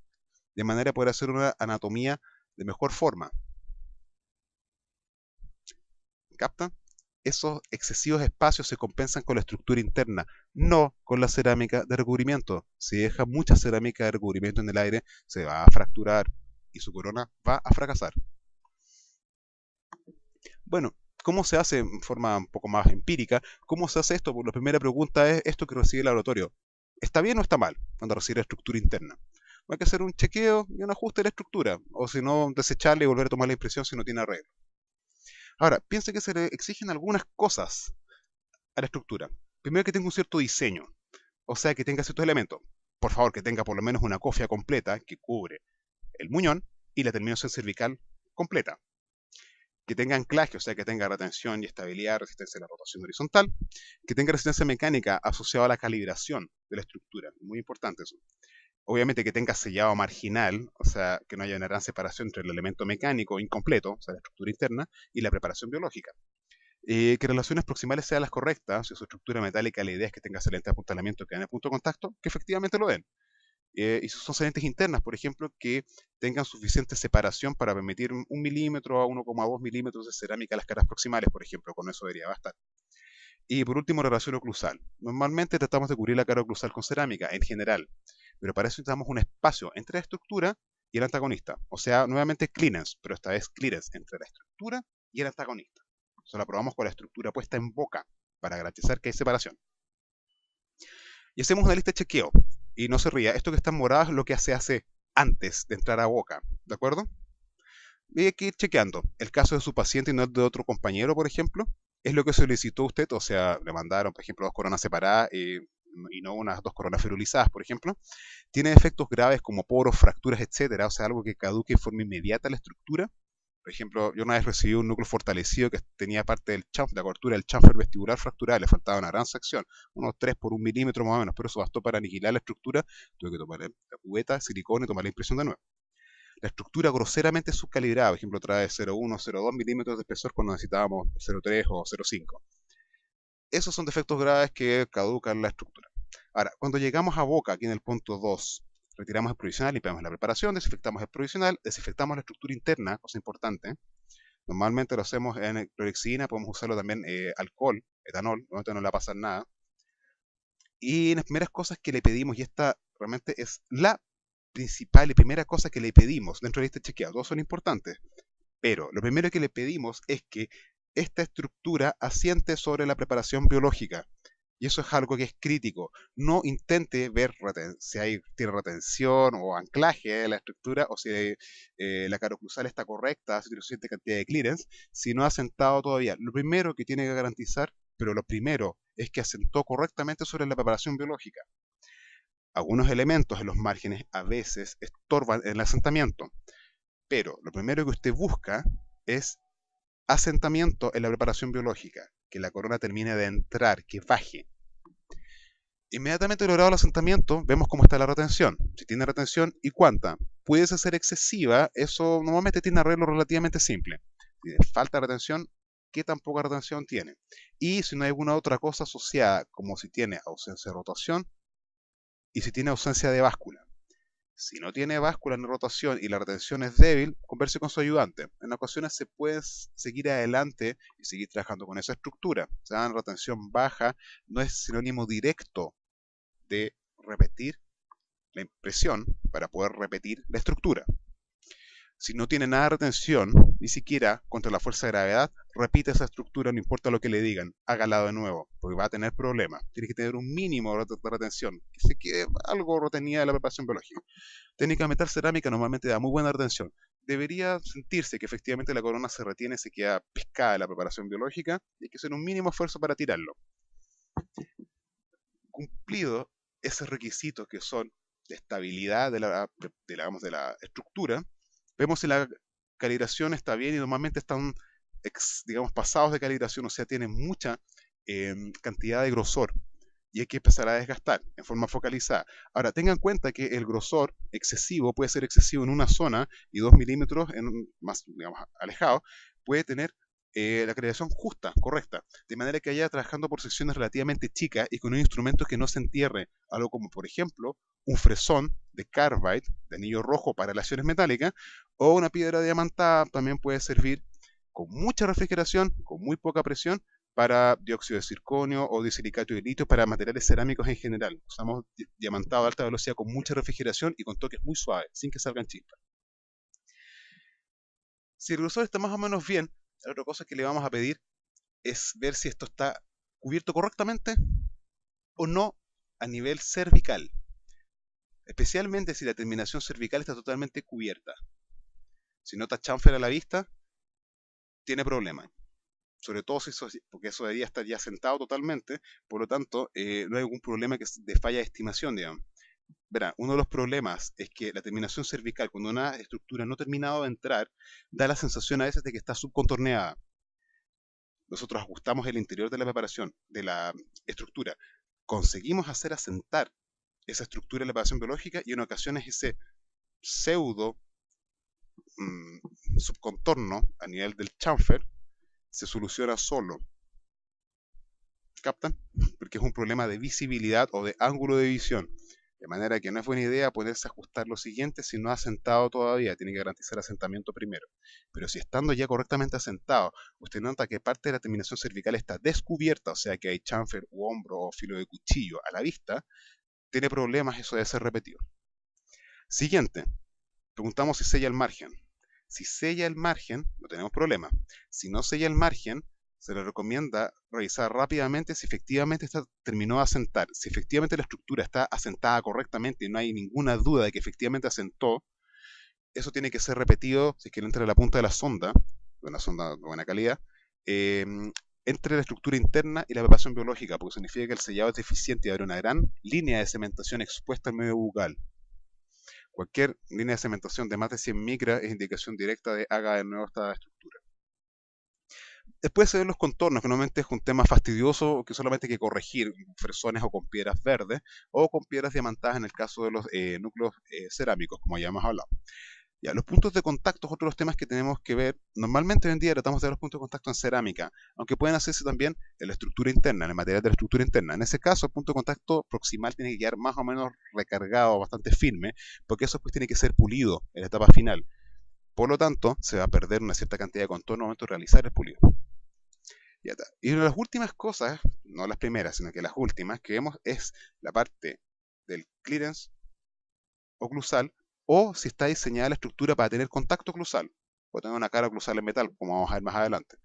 de manera a poder hacer una anatomía de mejor forma. ¿Capta? Esos excesivos espacios se compensan con la estructura interna, no con la cerámica de recubrimiento. Si deja mucha cerámica de recubrimiento en el aire, se va a fracturar y su corona va a fracasar. Bueno, ¿cómo se hace en forma un poco más empírica? ¿Cómo se hace esto? Pues la primera pregunta es esto que recibe el laboratorio. ¿Está bien o está mal cuando recibe la estructura interna? Hay que hacer un chequeo y un ajuste de la estructura, o si no, desecharle y volver a tomar la impresión si no tiene arreglo. Ahora, piense que se le exigen algunas cosas a la estructura. Primero, que tenga un cierto diseño, o sea, que tenga ciertos elementos. Por favor, que tenga por lo menos una cofia completa que cubre el muñón y la terminación cervical completa. que tenga anclaje, o sea, que tenga retención y estabilidad, resistencia a la rotación horizontal, que tenga resistencia mecánica asociada a la calibración de la estructura, muy importante eso. Obviamente que tenga sellado marginal, o sea, que no haya una gran separación entre el elemento mecánico incompleto, o sea, la estructura interna, y la preparación biológica. Que relaciones proximales sean las correctas, si su estructura metálica la idea es que tenga excelente apuntalamiento que en el punto de contacto, que efectivamente lo den. Y si son salientes internas, por ejemplo, que tengan suficiente separación para permitir 1 milímetro a 1,2 milímetros de cerámica a las caras proximales, por ejemplo, con eso debería bastar. Y por último, relación oclusal. Normalmente tratamos de cubrir la cara oclusal con cerámica, en general, pero para eso necesitamos un espacio entre la estructura y el antagonista. O sea, nuevamente clearance, pero esta vez clearance entre la estructura y el antagonista. Eso lo probamos con la estructura puesta en boca para garantizar que hay separación. Y hacemos una lista de chequeo. Y no se ría, esto que está en morado es lo que se hace antes de entrar a boca, ¿de acuerdo? Y hay que ir chequeando. El caso de su paciente y no el de otro compañero, por ejemplo, es lo que solicitó usted, o sea, le mandaron, por ejemplo, 2 coronas separadas y no unas 2 coronas ferulizadas, por ejemplo. Tiene efectos graves como poros, fracturas, etcétera, o sea, algo que caduque en forma inmediata la estructura. Por ejemplo, yo una vez recibí un núcleo fortalecido que tenía parte del chamfer, la cobertura del chamfer vestibular fracturada, le faltaba una gran sección, unos 3 por 1 milímetro más o menos, pero eso bastó para aniquilar la estructura. Tuve que tomar la cubeta, silicona y tomar la impresión de nuevo. La estructura groseramente subcalibrada, por ejemplo, trae 0,1, 0,2 milímetros de espesor cuando necesitábamos 0,3 o 0,5. Esos son defectos graves que caducan la estructura. Ahora, cuando llegamos a boca, aquí en el punto 2, retiramos el provisional, limpiamos la preparación, desinfectamos el provisional, desinfectamos la estructura interna, cosa importante. Normalmente lo hacemos en clorexidina, podemos usarlo también alcohol, etanol, no le va a pasar nada. Y las primeras cosas que le pedimos, y esta realmente es la principal y primera cosa que le pedimos dentro de este chequeo, todos son importantes, pero lo primero que le pedimos es que esta estructura asiente sobre la preparación biológica. Y eso es algo que es crítico. No intente ver si tiene retención o anclaje de la estructura o si la cara oclusal está correcta, si tiene suficiente cantidad de clearance, si no ha asentado todavía. Lo primero que tiene que garantizar, pero lo primero, es que asentó correctamente sobre la preparación biológica. Algunos elementos en los márgenes a veces estorban el asentamiento, pero lo primero que usted busca es asentamiento en la preparación biológica, que la corona termine de entrar, que baje. Inmediatamente logrado el asentamiento, vemos cómo está la retención. Si tiene retención y cuánta. Puede ser excesiva, eso normalmente tiene arreglo relativamente simple. Si falta retención, ¿qué tan poca retención tiene? Y si no hay alguna otra cosa asociada, como si tiene ausencia de rotación y si tiene ausencia de báscula. Si no tiene báscula ni rotación y la retención es débil, converse con su ayudante. En ocasiones se puede seguir adelante y seguir trabajando con esa estructura. O sea, retención baja no es sinónimo directo de repetir la impresión para poder repetir la estructura. Si no tiene nada de retención, ni siquiera contra la fuerza de gravedad, repite esa estructura, no importa lo que le digan, hágala de nuevo, porque va a tener problemas. Tiene que tener un mínimo de retención, que se quede algo retenida de la preparación biológica. Técnica de metal cerámica normalmente da muy buena retención. Debería sentirse que efectivamente la corona se retiene, se queda pescada de la preparación biológica y hay que hacer un mínimo esfuerzo para tirarlo. Cumplido esos requisitos que son de estabilidad de la estructura, vemos si la calibración está bien y normalmente están, digamos, pasados de calibración, o sea, tienen mucha cantidad de grosor y hay que empezar a desgastar en forma focalizada. Ahora, tengan en cuenta que el grosor excesivo puede ser excesivo en una zona y 2 milímetros más, digamos, alejado, puede tener la calibración justa, correcta, de manera que vaya trabajando por secciones relativamente chicas y con un instrumento que no se entierre, algo como por ejemplo un fresón de carbide, de anillo rojo para aleaciones metálicas, o una piedra diamantada también puede servir con mucha refrigeración, con muy poca presión, para dióxido de circonio o disilicato de litio para materiales cerámicos en general. Usamos diamantado de alta velocidad con mucha refrigeración y con toques muy suaves, sin que salgan chispas. Si el grosor está más o menos bien, la otra cosa que le vamos a pedir es ver si esto está cubierto correctamente o no a nivel cervical. Especialmente si la terminación cervical está totalmente cubierta. Si nota chamfer a la vista, tiene problemas. Sobre todo si eso, porque eso debería estar ya sentado totalmente, por lo tanto, no hay algún problema de falla de estimación, digamos. Verá, uno de los problemas es que la terminación cervical, cuando una estructura no ha terminado de entrar, da la sensación a veces de que está subcontorneada. Nosotros ajustamos el interior de la preparación, de la estructura, conseguimos hacer asentar esa estructura en la preparación biológica y en ocasiones ese pseudo subcontorno a nivel del chamfer se soluciona solo. ¿Captan? Porque es un problema de visibilidad o de ángulo de visión. De manera que no es buena idea ponerse a ajustar lo siguiente si no ha asentado todavía. Tiene que garantizar asentamiento primero. Pero si estando ya correctamente asentado, usted nota que parte de la terminación cervical está descubierta, o sea que hay chamfer u hombro o filo de cuchillo a la vista, tiene problemas, eso debe ser repetido. Siguiente, preguntamos si sella el margen. Si sella el margen, no tenemos problema. Si no sella el margen, se le recomienda revisar rápidamente si efectivamente terminó de asentar. Si efectivamente la estructura está asentada correctamente y no hay ninguna duda de que efectivamente asentó, eso tiene que ser repetido si es que entra a la punta de la sonda, de una sonda de buena calidad, entre la estructura interna y la preparación biológica, porque significa que el sellado es deficiente y habrá una gran línea de cementación expuesta al medio bucal. Cualquier línea de cementación de más de 100 micras es indicación directa de haga de nuevo esta estructura. Después se ven los contornos, que normalmente es un tema fastidioso que solamente hay que corregir con fresones o con piedras verdes o con piedras diamantadas en el caso de los núcleos cerámicos, como ya hemos hablado. Ya, los puntos de contacto es otro de los temas que tenemos que ver. Normalmente hoy en día tratamos de ver los puntos de contacto en cerámica, aunque pueden hacerse también en la estructura interna, en el material de la estructura interna. En ese caso, el punto de contacto proximal tiene que quedar más o menos recargado, bastante firme, porque eso pues tiene que ser pulido en la etapa final. Por lo tanto, se va a perder una cierta cantidad de contorno al momento de realizar el pulido. Ya está. Y una de las últimas cosas, no las primeras, sino que las últimas que vemos es la parte del clearance oclusal, o si está diseñada la estructura para tener contacto oclusal, o tener una cara oclusal en metal, como vamos a ver más adelante.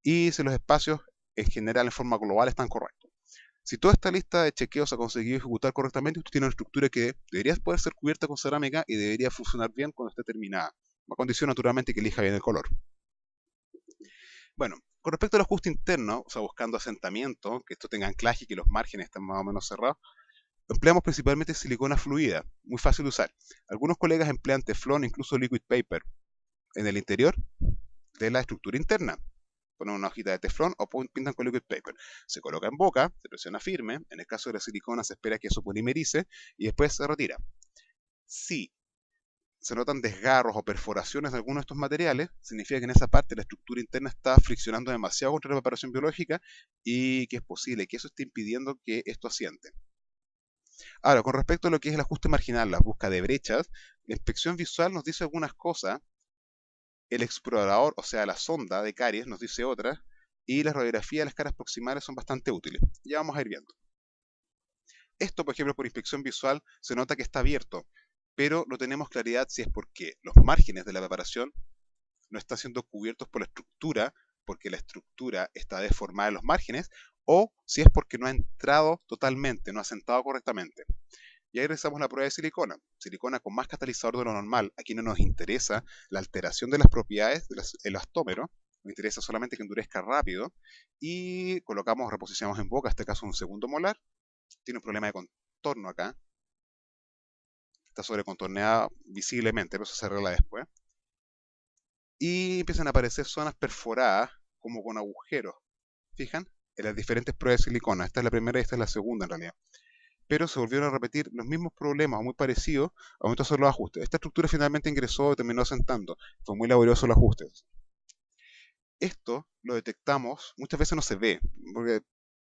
Y si los espacios en general en forma global están correctos. Si toda esta lista de chequeos se ha conseguido ejecutar correctamente, usted tiene una estructura que debería poder ser cubierta con cerámica y debería funcionar bien cuando esté terminada. A condición naturalmente que elija bien el color. Bueno, con respecto al ajuste interno, o sea, buscando asentamiento, que esto tenga anclaje y que los márgenes estén más o menos cerrados, empleamos principalmente silicona fluida, muy fácil de usar. Algunos colegas emplean teflón, incluso liquid paper, en el interior de la estructura interna. Ponen una hojita de teflón o pintan con liquid paper. Se coloca en boca, se presiona firme. En el caso de la silicona se espera que eso polimerice y después se retira. Si se notan desgarros o perforaciones de alguno de estos materiales, significa que en esa parte la estructura interna está friccionando demasiado contra la preparación biológica y que es posible que eso esté impidiendo que esto asiente. Ahora, con respecto a lo que es el ajuste marginal, la búsqueda de brechas, la inspección visual nos dice algunas cosas, el explorador, o sea, la sonda de caries, nos dice otras, y la radiografía de las caras proximales son bastante útiles. Ya vamos a ir viendo. Esto, por ejemplo, por inspección visual, se nota que está abierto, pero no tenemos claridad si es porque los márgenes de la preparación no están siendo cubiertos por la estructura, porque la estructura está deformada en los márgenes, o si es porque no ha entrado totalmente, no ha sentado correctamente. Y ahí realizamos la prueba de silicona. Silicona con más catalizador de lo normal. Aquí no nos interesa la alteración de las propiedades del elastómero. Nos interesa solamente que endurezca rápido. Y colocamos, reposicionamos en boca, en este caso un segundo molar. Tiene un problema de contorno acá. Está sobrecontorneada visiblemente, pero eso se arregla después. Y empiezan a aparecer zonas perforadas, como con agujeros. ¿Fijan? En las diferentes pruebas de silicona. Esta es la primera y esta es la segunda en realidad. Pero se volvieron a repetir los mismos problemas o muy parecidos al momento de hacer los ajustes. Esta estructura finalmente ingresó y terminó asentando. Fue muy laborioso los ajustes. Esto lo detectamos, muchas veces no se ve, porque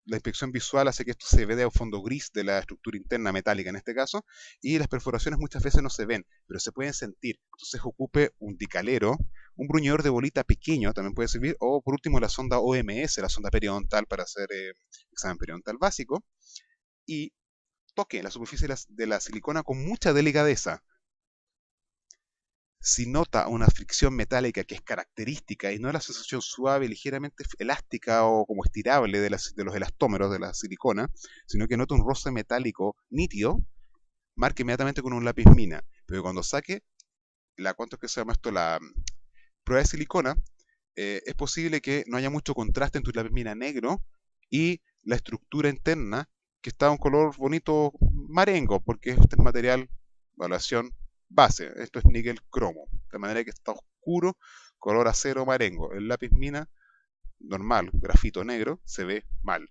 la inspección visual hace que esto se vea de fondo gris de la estructura interna metálica en este caso, y las perforaciones muchas veces no se ven, pero se pueden sentir. Entonces ocupe un dicalero, un bruñidor de bolita pequeño también puede servir, o por último la sonda OMS, la sonda periodontal para hacer examen periodontal básico, y toque la superficie de la silicona con mucha delicadeza. Si nota una fricción metálica que es característica y no la sensación suave, ligeramente elástica o como estirable de los elastómeros de la silicona, sino que nota un roce metálico nítido, marque inmediatamente con un lápiz mina. Pero cuando saque ¿cuánto es que se llama esto? La prueba de silicona, es posible que no haya mucho contraste entre un lápiz mina negro y la estructura interna, que está a un color bonito marengo, porque este es material, evaluación base, esto es níquel cromo, de manera que está oscuro, color acero marengo. El lápiz mina normal, grafito negro, se ve mal.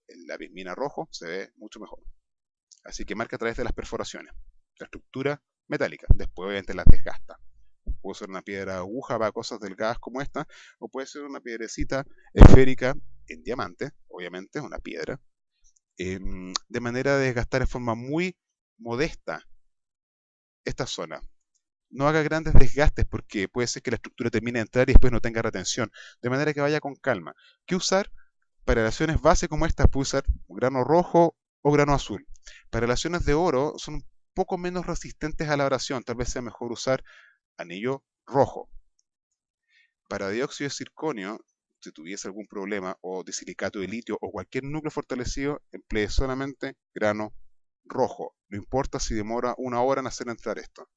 El lápiz mina rojo se ve mucho mejor. Así que marca a través de las perforaciones. La estructura metálica, después obviamente las desgasta. Puede ser una piedra aguja para cosas delgadas como esta, o puede ser una piedrecita esférica en diamante, obviamente, una piedra, de manera de desgastar de forma muy modesta esta zona. No haga grandes desgastes porque puede ser que la estructura termine de entrar y después no tenga retención, de manera que vaya con calma. ¿Qué usar? Para aleaciones base como esta puede usar grano rojo o grano azul. Para aleaciones de oro son un poco menos resistentes a la abrasión, tal vez sea mejor usar anillo rojo. Para dióxido de circonio, si tuviese algún problema, o de silicato de litio o cualquier núcleo fortalecido, emplee solamente grano rojo. No importa si demora una hora en hacer entrar esto.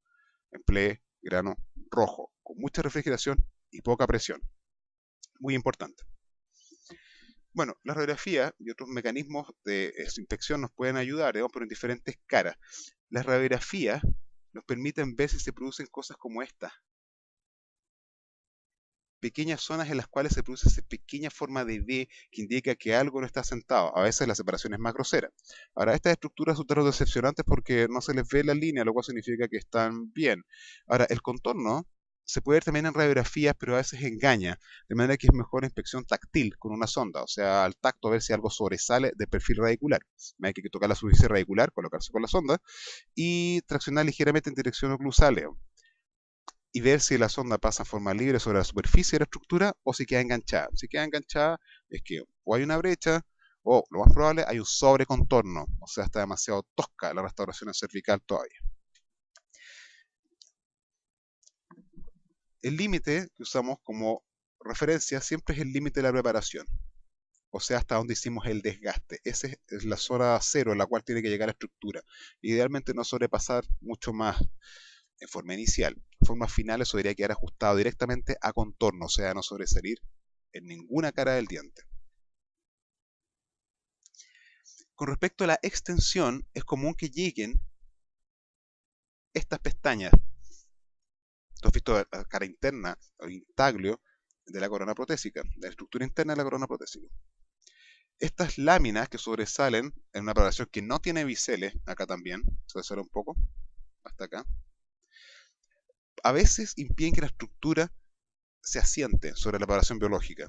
Emplee grano rojo, con mucha refrigeración y poca presión. Muy importante. Bueno, la radiografía y otros mecanismos de inspección nos pueden ayudar, digamos, pero en diferentes caras. Las radiografías nos permiten ver si se producen cosas como estas. Pequeñas zonas en las cuales se produce esa pequeña forma de V que indica que algo no está asentado. A veces la separación es más grosera. Ahora, estas estructuras resultaron decepcionantes porque no se les ve la línea, lo cual significa que están bien. Ahora, el contorno se puede ver también en radiografías, pero a veces engaña, de manera que es mejor inspección táctil con una sonda, o sea, al tacto ver si algo sobresale del perfil radicular. Hay que tocar la superficie radicular, colocarse con la sonda y traccionar ligeramente en dirección oclusal y ver si la sonda pasa en forma libre sobre la superficie de la estructura o si queda enganchada. Si queda enganchada es que o hay una brecha o, lo más probable, hay un sobrecontorno, o sea, está demasiado tosca la restauración en cervical todavía. El límite que usamos como referencia siempre es el límite de la preparación, o sea, hasta donde hicimos el desgaste. Esa es la zona cero en la cual tiene que llegar la estructura. Idealmente no sobrepasar mucho más en forma inicial. En forma final eso debería quedar ajustado directamente a contorno, o sea, no sobresalir en ninguna cara del diente. Con respecto a la extensión, es común que lleguen estas pestañas. Tú has visto la cara interna, el intaglio de la corona protésica, de la estructura interna de la corona protésica. Estas láminas que sobresalen en una preparación que no tiene biseles, acá también, sobresale un poco, hasta acá, a veces impiden que la estructura se asiente sobre la preparación biológica.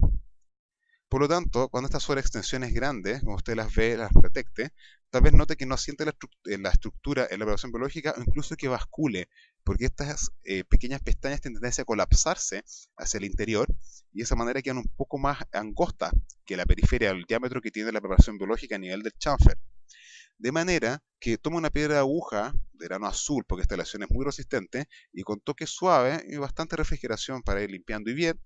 Por lo tanto, cuando estas sobreextensiones grandes, como usted las ve, las detecte, tal vez note que no asiente la estructura en la preparación biológica o incluso que bascule, porque estas pequeñas pestañas tienen tendencia a colapsarse hacia el interior y de esa manera quedan un poco más angostas que la periferia, el diámetro que tiene la preparación biológica a nivel del chamfer. De manera que toma una piedra de aguja de grano azul, porque esta aleación es muy resistente, y con toque suave y bastante refrigeración para ir limpiando y bien,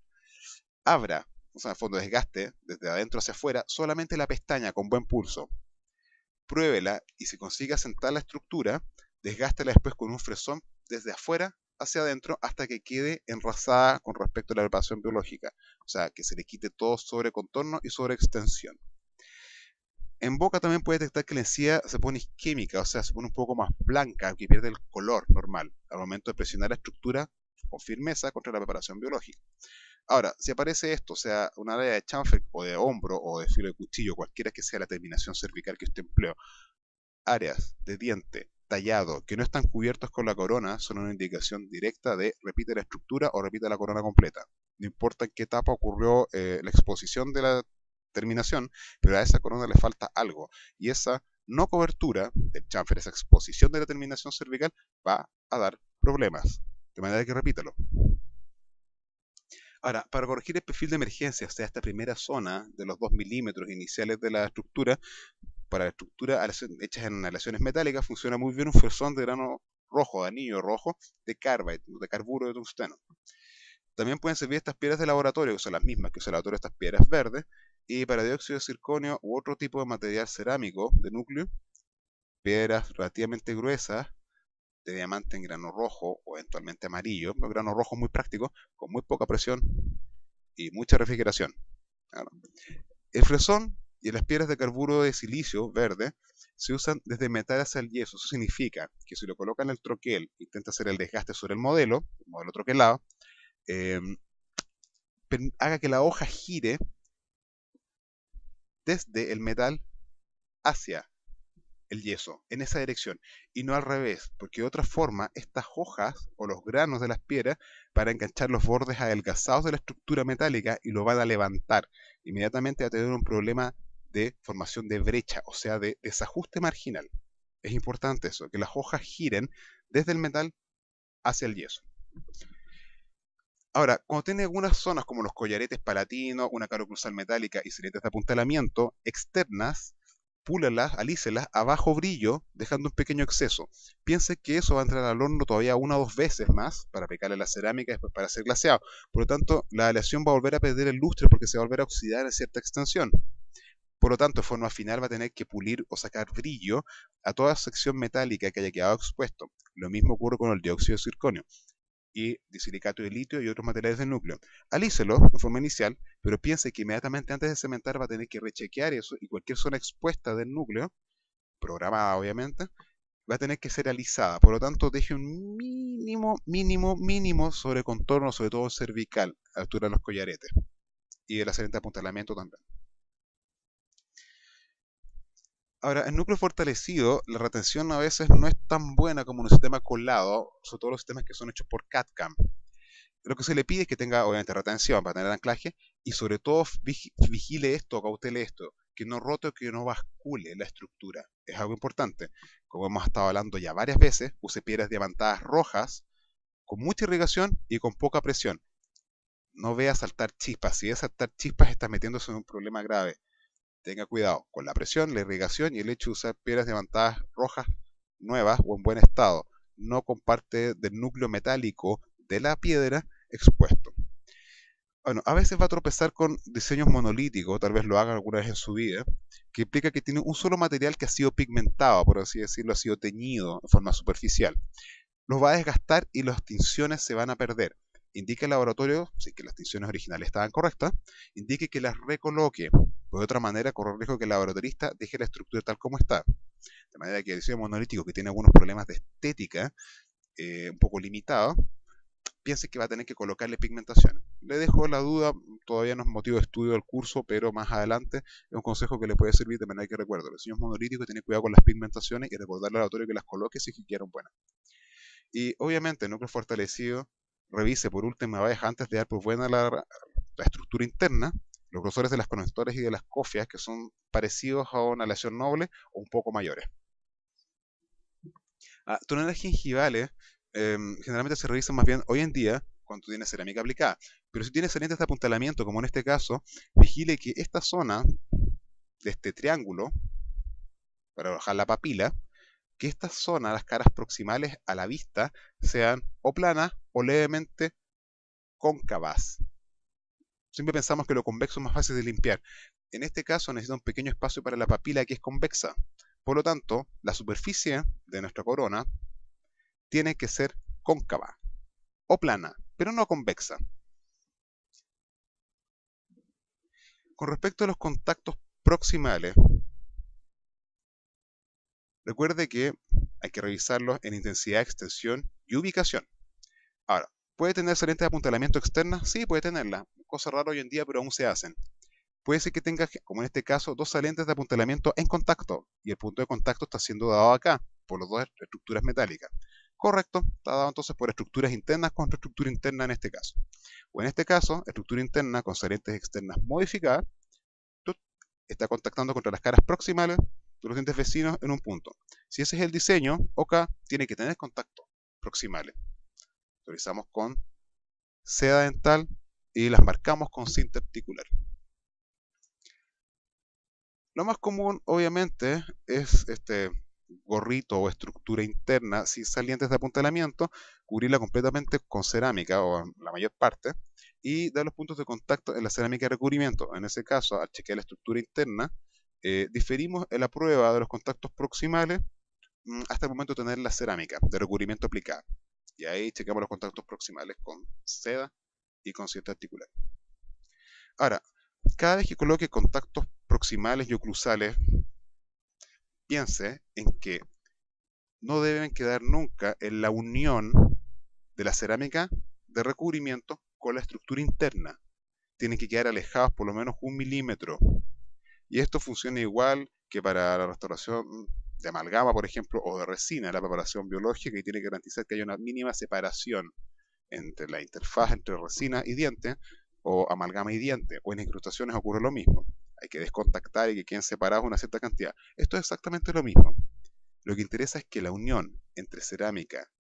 abra, o sea, en fondo desgaste desde adentro hacia afuera, solamente la pestaña con buen pulso. Pruébela y si consigue asentar la estructura, desgástela después con un fresón desde afuera hacia adentro hasta que quede enrasada con respecto a la preparación biológica. O sea, que se le quite todo sobre contorno y sobre extensión. En boca también puede detectar que la encía se pone isquémica, o sea, se pone un poco más blanca, que pierde el color normal al momento de presionar la estructura con firmeza contra la preparación biológica. Ahora, si aparece esto, o sea, una área de chamfer o de hombro o de filo de cuchillo, cualquiera que sea la terminación cervical que usted empleó, áreas de diente tallado que no están cubiertos con la corona son una indicación directa de repite la estructura o repite la corona completa. No importa en qué etapa ocurrió la exposición de la terminación, pero a esa corona le falta algo. Y esa no cobertura del chamfer, esa exposición de la terminación cervical, va a dar problemas. De manera que repítalo. Ahora, para corregir el perfil de emergencia, o sea, esta primera zona de los 2 milímetros iniciales de la estructura, para la estructura hechas en aleaciones metálicas, funciona muy bien un fresón de grano rojo, de anillo rojo, de carbide, de carburo de tungsteno. También pueden servir estas piedras de laboratorio, que son las mismas que usa el laboratorio, estas piedras verdes, y para dióxido de circonio u otro tipo de material cerámico de núcleo, piedras relativamente gruesas, de diamante en grano rojo o eventualmente amarillo, el grano rojo es muy práctico, con muy poca presión y mucha refrigeración. El fresón y las piedras de carburo de silicio verde se usan desde metal hacia el yeso. Eso significa que si lo colocan en el troquel, intenta hacer el desgaste sobre el modelo troquelado, eh, haga que la hoja gire desde el metal hacia el yeso, en esa dirección, y no al revés, porque de otra forma estas hojas o los granos de las piedras van a enganchar los bordes adelgazados de la estructura metálica y lo van a levantar. Inmediatamente va a tener un problema de formación de brecha, o sea, de desajuste marginal. Es importante eso, que las hojas giren desde el metal hacia el yeso. Ahora, cuando tiene algunas zonas como los collaretes palatinos, una caro cruzal metálica y salientes de apuntalamiento externas, púlalas, alícelas a bajo brillo, dejando un pequeño exceso. Piense que eso va a entrar al horno todavía una o dos veces más para aplicarle la cerámica y después para hacer glaseado. Por lo tanto, la aleación va a volver a perder el lustre porque se va a volver a oxidar en cierta extensión. Por lo tanto, de forma final va a tener que pulir o sacar brillo a toda sección metálica que haya quedado expuesto. Lo mismo ocurre con el dióxido de circonio y disilicato de litio y otros materiales del núcleo. Alícelo de forma inicial, pero piense que inmediatamente antes de cementar va a tener que rechequear eso y cualquier zona expuesta del núcleo, programada obviamente, va a tener que ser alisada. Por lo tanto, deje un mínimo sobre contorno, sobre todo cervical, a la altura de los collaretes y de la saliente de apuntalamiento también. Ahora, en núcleo fortalecido, la retención a veces no es tan buena como en un sistema colado, sobre todo los sistemas que son hechos por CAD/CAM. Lo que se le pide es que tenga, obviamente, retención para tener anclaje y sobre todo vigile esto, cautele esto, que no rote o que no bascule la estructura. Es algo importante. Como hemos estado hablando ya varias veces, use piedras diamantadas rojas con mucha irrigación y con poca presión. No vea saltar chispas. Si ve saltar chispas, está metiéndose en un problema grave. Tenga cuidado con la presión, la irrigación y el hecho de usar piedras diamantadas rojas nuevas o en buen estado, no con parte del núcleo metálico de la piedra expuesto. Bueno, a veces va a tropezar con diseños monolíticos, tal vez lo haga alguna vez en su vida, que implica que tiene un solo material que ha sido pigmentado, por así decirlo, ha sido teñido de forma superficial. Los va a desgastar y las tinciones se van a perder. Indique al laboratorio, si que las tinciones originales estaban correctas, indique que las recoloque. Pues de otra manera, corre el riesgo que el laboratorista deje la estructura tal como está. De manera que el diseño monolítico, que tiene algunos problemas de estética, un poco limitado, piense que va a tener que colocarle pigmentación. Le dejo la duda, todavía no es motivo de estudio del curso, pero más adelante es un consejo que le puede servir de manera que recuerdo. Los diseños monolíticos tienen cuidado con las pigmentaciones y recordarle al laboratorio que las coloque si quieren buenas. Y obviamente el núcleo fortalecido, revise por última vez antes de dar por buena la estructura interna, los grosores de las conectores y de las cofias que son parecidos a una aleación noble o un poco mayores. Toneladas gingivales generalmente se revisan más bien hoy en día cuando tiene cerámica aplicada. Pero si tiene salientes de apuntalamiento, como en este caso, vigile que esta zona de este triángulo, para bajar la papila, que esta zona, las caras proximales a la vista, sean o planas o levemente cóncavas. Siempre pensamos que lo convexo es más fácil de limpiar. En este caso necesita un pequeño espacio para la papila que es convexa. Por lo tanto, la superficie de nuestra corona tiene que ser cóncava o plana, pero no convexa. Con respecto a los contactos proximales, recuerde que hay que revisarlos en intensidad, extensión y ubicación. Ahora, ¿puede tener salientes de apuntalamiento externas? Sí, puede tenerla. Cosa rara hoy en día, pero aún se hacen. Puede ser que tenga, como en este caso, dos salientes de apuntalamiento en contacto y el punto de contacto está siendo dado acá, por las dos estructuras metálicas. Correcto, está dado entonces por estructuras internas contra estructura interna en este caso. O en este caso, estructura interna con salientes externas modificadas, está contactando contra las caras proximales de los dientes vecinos en un punto. Si ese es el diseño, OK tiene que tener contactos proximales. Realizamos con seda dental y las marcamos con cinta articular. Lo más común, obviamente, es este gorrito o estructura interna sin salientes de apuntalamiento, cubrirla completamente con cerámica o la mayor parte y dar los puntos de contacto en la cerámica de recubrimiento. En ese caso, al chequear la estructura interna, diferimos en la prueba de los contactos proximales hasta el momento de tener la cerámica de recubrimiento aplicada. Y ahí chequeamos los contactos proximales con seda y con cinta articular. Ahora, cada vez que coloque contactos proximales y oclusales, piense en que no deben quedar nunca en la unión de la cerámica de recubrimiento con la estructura interna. Tienen que quedar alejados por lo menos 1 milímetro. Y esto funciona igual que para la restauración de amalgama, por ejemplo, o de resina, la preparación biológica, y tiene que garantizar que haya una mínima separación entre la interfaz entre resina y diente, o amalgama y diente, o en incrustaciones ocurre lo mismo. Hay que descontactar y que queden separados una cierta cantidad. Esto es exactamente lo mismo. Lo que interesa es que la unión entre cerámica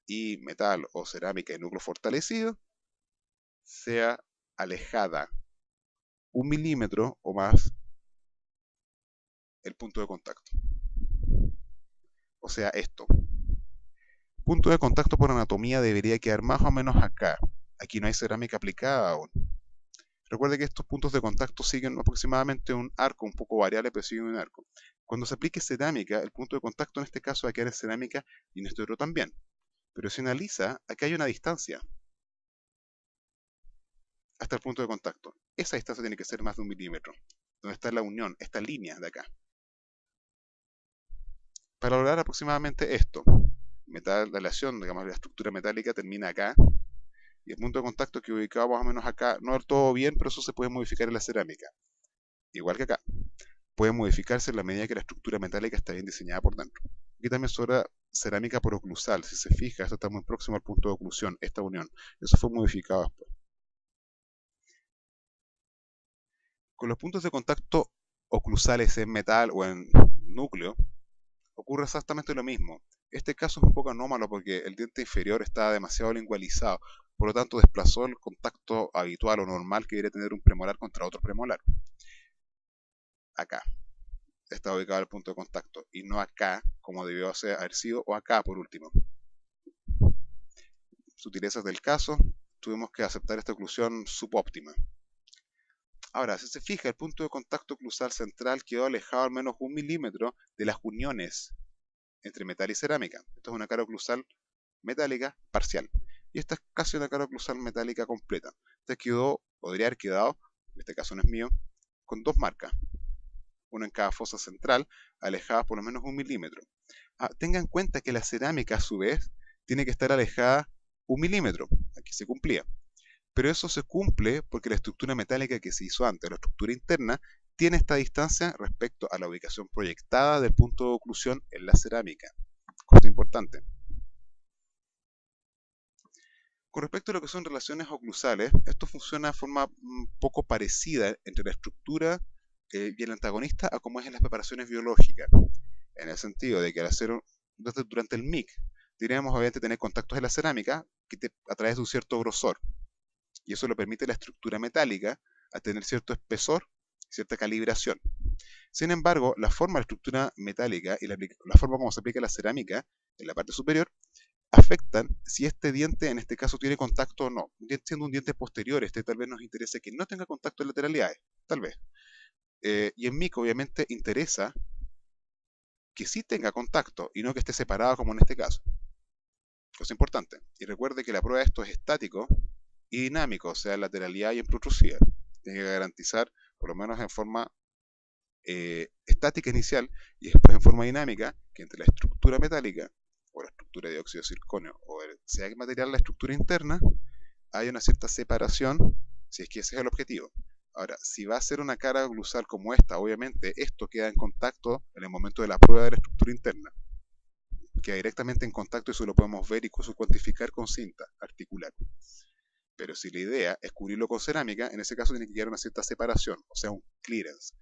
y metal o cerámica y núcleo fortalecido sea alejada 1 milímetro o más el punto de contacto. O sea, esto. Punto de contacto por anatomía debería quedar más o menos acá. Aquí no hay cerámica aplicada aún. Recuerde que estos puntos de contacto siguen aproximadamente un arco, un poco variable, pero siguen un arco. Cuando se aplique cerámica, el punto de contacto en este caso va a quedar en cerámica y en este otro también. Pero si analiza, acá hay una distancia hasta el punto de contacto. Esa distancia tiene que ser más de 1 milímetro. Donde está la unión, esta línea de acá. Para lograr aproximadamente esto, la aleación, digamos, la estructura metálica termina acá, y el punto de contacto que ubicado más o menos acá, no del todo bien, pero eso se puede modificar en la cerámica. Igual que acá. Puede modificarse en la medida que la estructura metálica está bien diseñada por dentro. Aquí también sobra cerámica por oclusal. Si se fija, esto está muy próximo al punto de oclusión, esta unión. Eso fue modificado después. Con los puntos de contacto oclusales en metal o en núcleo, ocurre exactamente lo mismo. Este caso es un poco anómalo porque el diente inferior está demasiado lingualizado, por lo tanto desplazó el contacto habitual o normal que debería tener un premolar contra otro premolar. Acá está ubicado el punto de contacto y no acá, como debió haber sido, o acá por último. Sutilezas del caso, tuvimos que aceptar esta oclusión subóptima. Ahora, si se fija, el punto de contacto oclusal central quedó alejado al menos 1 milímetro de las uniones entre metal y cerámica. Esto es una cara oclusal metálica parcial. Y esta es casi una cara oclusal metálica completa. Esta quedó, podría haber quedado, en este caso no es mío, con dos marcas. Una en cada fosa central, alejadas por lo menos 1 milímetro. Tenga en cuenta que la cerámica, a su vez, tiene que estar alejada 1 milímetro. Aquí se cumplía. Pero eso se cumple porque la estructura metálica que se hizo antes, la estructura interna, tiene esta distancia respecto a la ubicación proyectada del punto de oclusión en la cerámica. Cosa importante. Con respecto a lo que son relaciones oclusales, esto funciona de forma un poco parecida entre la estructura y el antagonista a como es en las preparaciones biológicas. En el sentido de que al hacer durante el MIC, diríamos obviamente tener contactos en la cerámica a través de un cierto grosor. Y eso lo permite la estructura metálica a tener cierto espesor, cierta calibración. Sin embargo, la forma de la estructura metálica y la forma como se aplica la cerámica en la parte superior afectan si este diente en este caso tiene contacto o no. Siendo un diente posterior, este tal vez nos interese que no tenga contacto en lateralidades, tal vez. Y en MIC obviamente interesa que sí tenga contacto y no que esté separado como en este caso. Cosa importante. Y recuerde que la prueba de esto es estático y dinámico, o sea, en lateralidad y en protrusividad. Tiene que garantizar, por lo menos en forma estática inicial y después en forma dinámica, que entre la estructura metálica o la estructura de dióxido de circonio o sea que material la estructura interna, hay una cierta separación, si es que ese es el objetivo. Ahora, si va a ser una cara oclusal como esta, obviamente esto queda en contacto en el momento de la prueba de la estructura interna. Queda directamente en contacto y eso lo podemos ver y incluso cuantificar con cinta articular. Pero si la idea es cubrirlo con cerámica, en ese caso tiene que quedar una cierta separación, o sea, un clearance.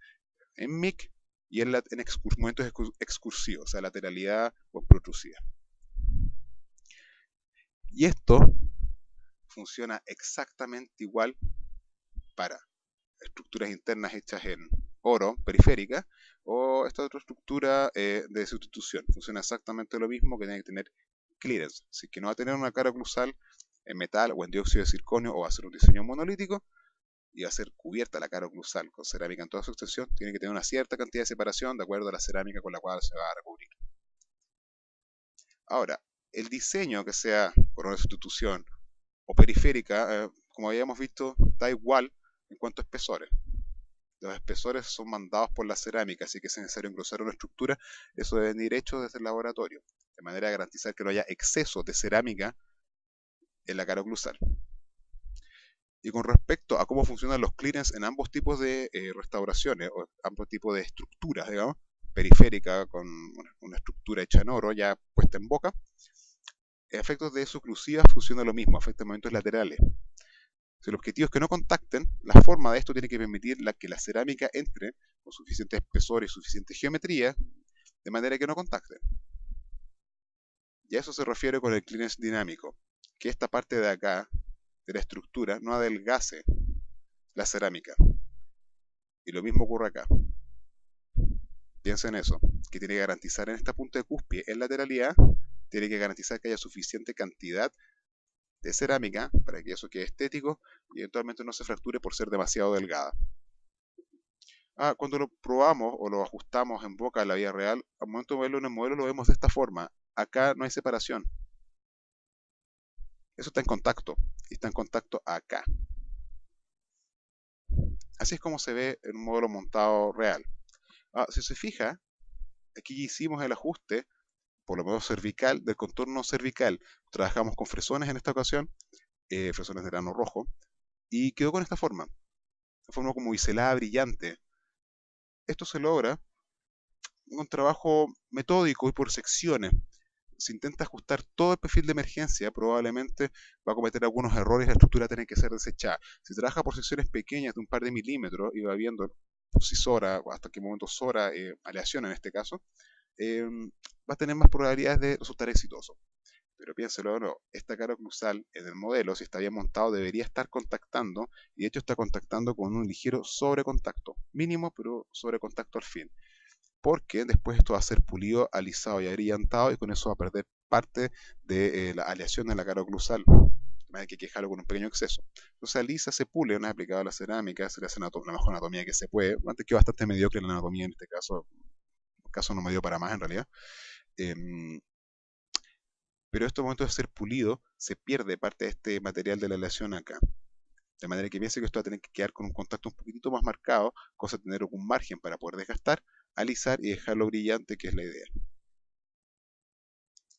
En MIC y en momentos excursivos, o sea, lateralidad o protrusividad. Y esto funciona exactamente igual para estructuras internas hechas en oro, periférica, o esta otra estructura de sustitución. Funciona exactamente lo mismo, que tiene que tener clearance. Así que no va a tener una cara oclusal en metal o en dióxido de circonio, o va a ser un diseño monolítico, y va a ser cubierta la cara oclusal con cerámica en toda su extensión. Tiene que tener una cierta cantidad de separación de acuerdo a la cerámica con la cual se va a recubrir. Ahora, el diseño que sea corona de sustitución o periférica, como habíamos visto, da igual en cuanto a espesores. los espesores son mandados por la cerámica, así que si es necesario engrosar una estructura, eso debe ir hecho desde el laboratorio, de manera a garantizar que no haya exceso de cerámica en la cara oclusal. Y con respecto a cómo funcionan los clearance en ambos tipos de restauraciones, o ambos tipos de estructuras, digamos, periférica con una estructura hecha en oro ya puesta en boca, efectos de oclusiva funciona lo mismo, afecta momentos laterales. Si el objetivo es que no contacten, la forma de esto tiene que permitir que la cerámica entre con suficiente espesor y suficiente geometría, de manera que no contacten. Y a eso se refiere con el clearance dinámico, que esta parte de acá, de la estructura, no adelgace la cerámica. Y lo mismo ocurre acá. Piensa en eso, que tiene que garantizar en esta punta de cúspide, en lateralidad, tiene que garantizar que haya suficiente cantidad de cerámica para que eso quede estético y eventualmente no se fracture por ser demasiado delgada. Cuando lo probamos o lo ajustamos en boca a la vida real, al momento de verlo en el modelo lo vemos de esta forma. Acá no hay separación. Eso está en contacto y está en contacto acá. Así es como se ve en un modelo montado real. Si se fija, aquí hicimos el ajuste, por lo menos cervical, del contorno cervical. Trabajamos con fresones en esta ocasión, fresones de grano rojo, y quedó con esta forma. Una forma como biselada brillante. Esto se logra con un trabajo metódico y por secciones. Si intenta ajustar todo el perfil de emergencia, probablemente va a cometer algunos errores y la estructura tiene que ser desechada. Si trabaja por secciones pequeñas de un par de milímetros y va viendo si sobra, o hasta qué momento sobra aleación en este caso, va a tener más probabilidades de resultar exitoso. Pero piénselo, no, esta cara oclusal en el modelo, si está bien montado, debería estar contactando, y de hecho está contactando con un ligero sobrecontacto, mínimo, pero sobrecontacto al fin. Porque después esto va a ser pulido, alisado y abrillantado, y con eso va a perder parte de la aleación en la cara oclusal. Hay que quejarlo con un pequeño exceso. Entonces alisa, se pule, una vez aplicada a la cerámica, se le hace la mejor anatomía que se puede. Antes que bastante mediocre la anatomía en este caso, el caso no me dio para más en realidad. Pero esto, al momento de ser pulido, se pierde parte de este material de la aleación acá. De manera que piense que esto va a tener que quedar con un contacto un poquitito más marcado, cosa de tener un margen para poder desgastar, alisar y dejarlo brillante, que es la idea.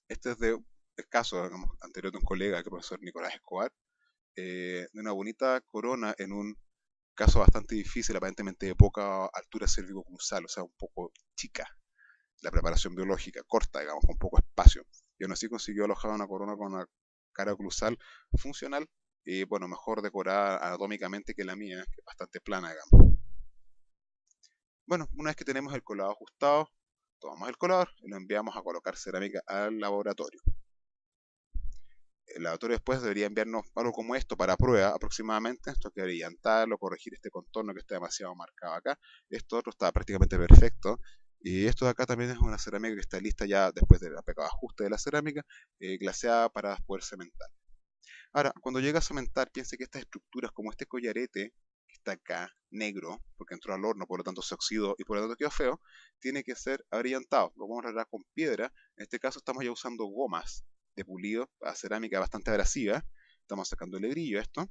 Este es el caso, digamos, anterior de un colega, el profesor Nicolás Escobar, de una bonita corona en un caso bastante difícil, aparentemente de poca altura cérvico-cruzal, o sea, un poco chica, la preparación biológica, corta, digamos, con poco espacio. Y aún así consiguió alojar una corona con una cara oclusal funcional y, bueno, mejor decorada anatómicamente que la mía, que es bastante plana, digamos. Bueno, una vez que tenemos el colado ajustado, tomamos el colador y lo enviamos a colocar cerámica al laboratorio. El laboratorio después debería enviarnos algo como esto para prueba aproximadamente. Esto hay que brillantarlo, corregir este contorno que está demasiado marcado acá. Esto otro está prácticamente perfecto. Y esto de acá también es una cerámica que está lista ya después del aplicado ajuste de la cerámica, glaseada para poder cementar. Ahora, cuando llega a cementar, piense que estas estructuras como este collarete que está acá, negro, porque entró al horno, por lo tanto se oxidó y por lo tanto quedó feo, tiene que ser abrillantado. Lo vamos a arreglar con piedra. En este caso estamos ya usando gomas de pulido para cerámica bastante abrasiva. Estamos sacando el brillo a esto.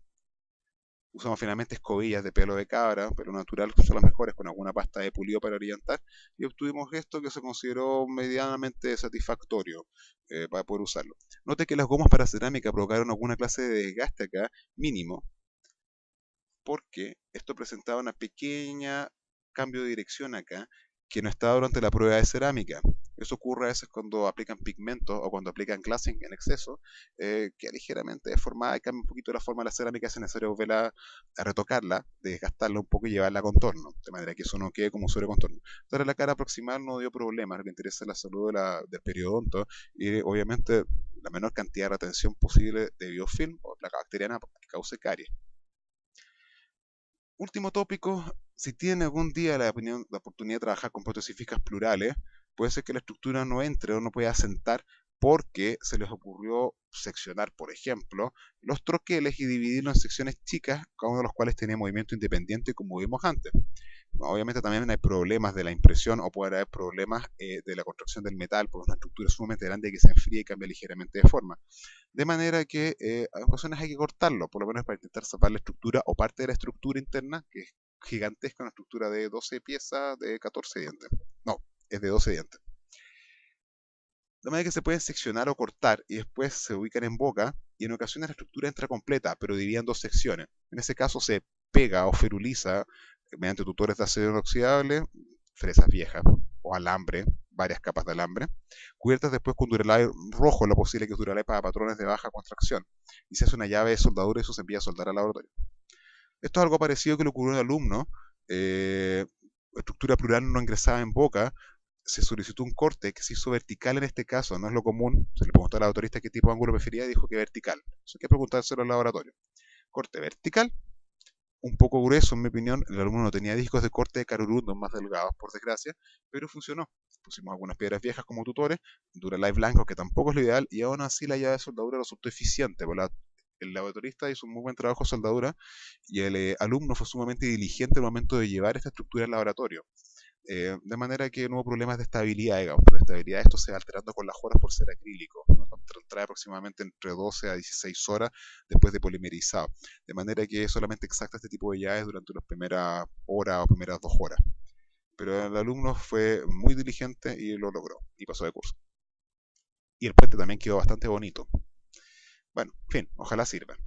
Usamos finalmente escobillas de pelo de cabra, pelo natural, que son las mejores, con alguna pasta de pulido para brillantar. Y obtuvimos esto que se consideró medianamente satisfactorio para poder usarlo. Note que las gomas para cerámica provocaron alguna clase de desgaste acá, mínimo, porque esto presentaba una pequeña cambio de dirección acá, que no estaba durante la prueba de cerámica. Eso ocurre a veces cuando aplican pigmentos o cuando aplican glassing en exceso, que ligeramente deformada y cambia un poquito la forma de la cerámica, es necesario volverla a retocarla, desgastarla un poco y llevarla a contorno, de manera que eso no quede como sobre contorno. Entonces la cara proximal no dio problemas, lo que interesa es la salud del periodonto y obviamente la menor cantidad de retención posible de biofilm o placa bacteriana que cause caries. Último tópico, si tiene algún día la oportunidad de trabajar con prótesis fijas plurales, puede ser que la estructura no entre o no pueda asentar porque se les ocurrió seccionar, por ejemplo, los troqueles y dividirlos en secciones chicas, cada uno de los cuales tenía movimiento independiente como vimos antes. Obviamente también hay problemas de la impresión o puede haber problemas de la construcción del metal, porque es una estructura sumamente grande que se enfría y cambia ligeramente de forma. De manera que en ocasiones hay que cortarlo, por lo menos para intentar salvar la estructura o parte de la estructura interna, que es gigantesca, una estructura de 12 piezas de 14 dientes. No, es de 12 dientes. De manera que se pueden seccionar o cortar y después se ubican en boca y en ocasiones la estructura entra completa, pero dividida en dos secciones. En ese caso se pega o feruliza mediante tutores de acero inoxidable, fresas viejas o alambre, varias capas de alambre, cubiertas después con Duralay rojo, lo posible que es Duralay para patrones de baja contracción, y se hace una llave de soldadura y eso se envía a soldar al laboratorio. Esto es algo parecido que le ocurrió a un alumno, estructura plural no ingresada en boca, se solicitó un corte que se hizo vertical en este caso, no es lo común, se le preguntó al autorista qué tipo de ángulo prefería y dijo que vertical. Eso hay que preguntárselo al laboratorio. Corte vertical, un poco grueso en mi opinión, el alumno no tenía discos de corte de carurundos más delgados, por desgracia, pero funcionó. Pusimos algunas piedras viejas como tutores, Duralife blanco, que tampoco es lo ideal, y aún así la llave de soldadura resultó eficiente, el laboratorista hizo un muy buen trabajo de soldadura y el alumno fue sumamente diligente al momento de llevar esta estructura al laboratorio. De manera que no hubo problemas de estabilidad, digamos. Pero la estabilidad de esto se va alterando con las horas por ser acrílico. ¿No? Trae aproximadamente entre 12 a 16 horas después de polimerizado. De manera que es solamente exacta este tipo de llaves durante las primeras horas o primeras 2 horas. Pero el alumno fue muy diligente y lo logró. Y pasó de curso. Y el puente también quedó bastante bonito. Bueno, en fin, ojalá sirva.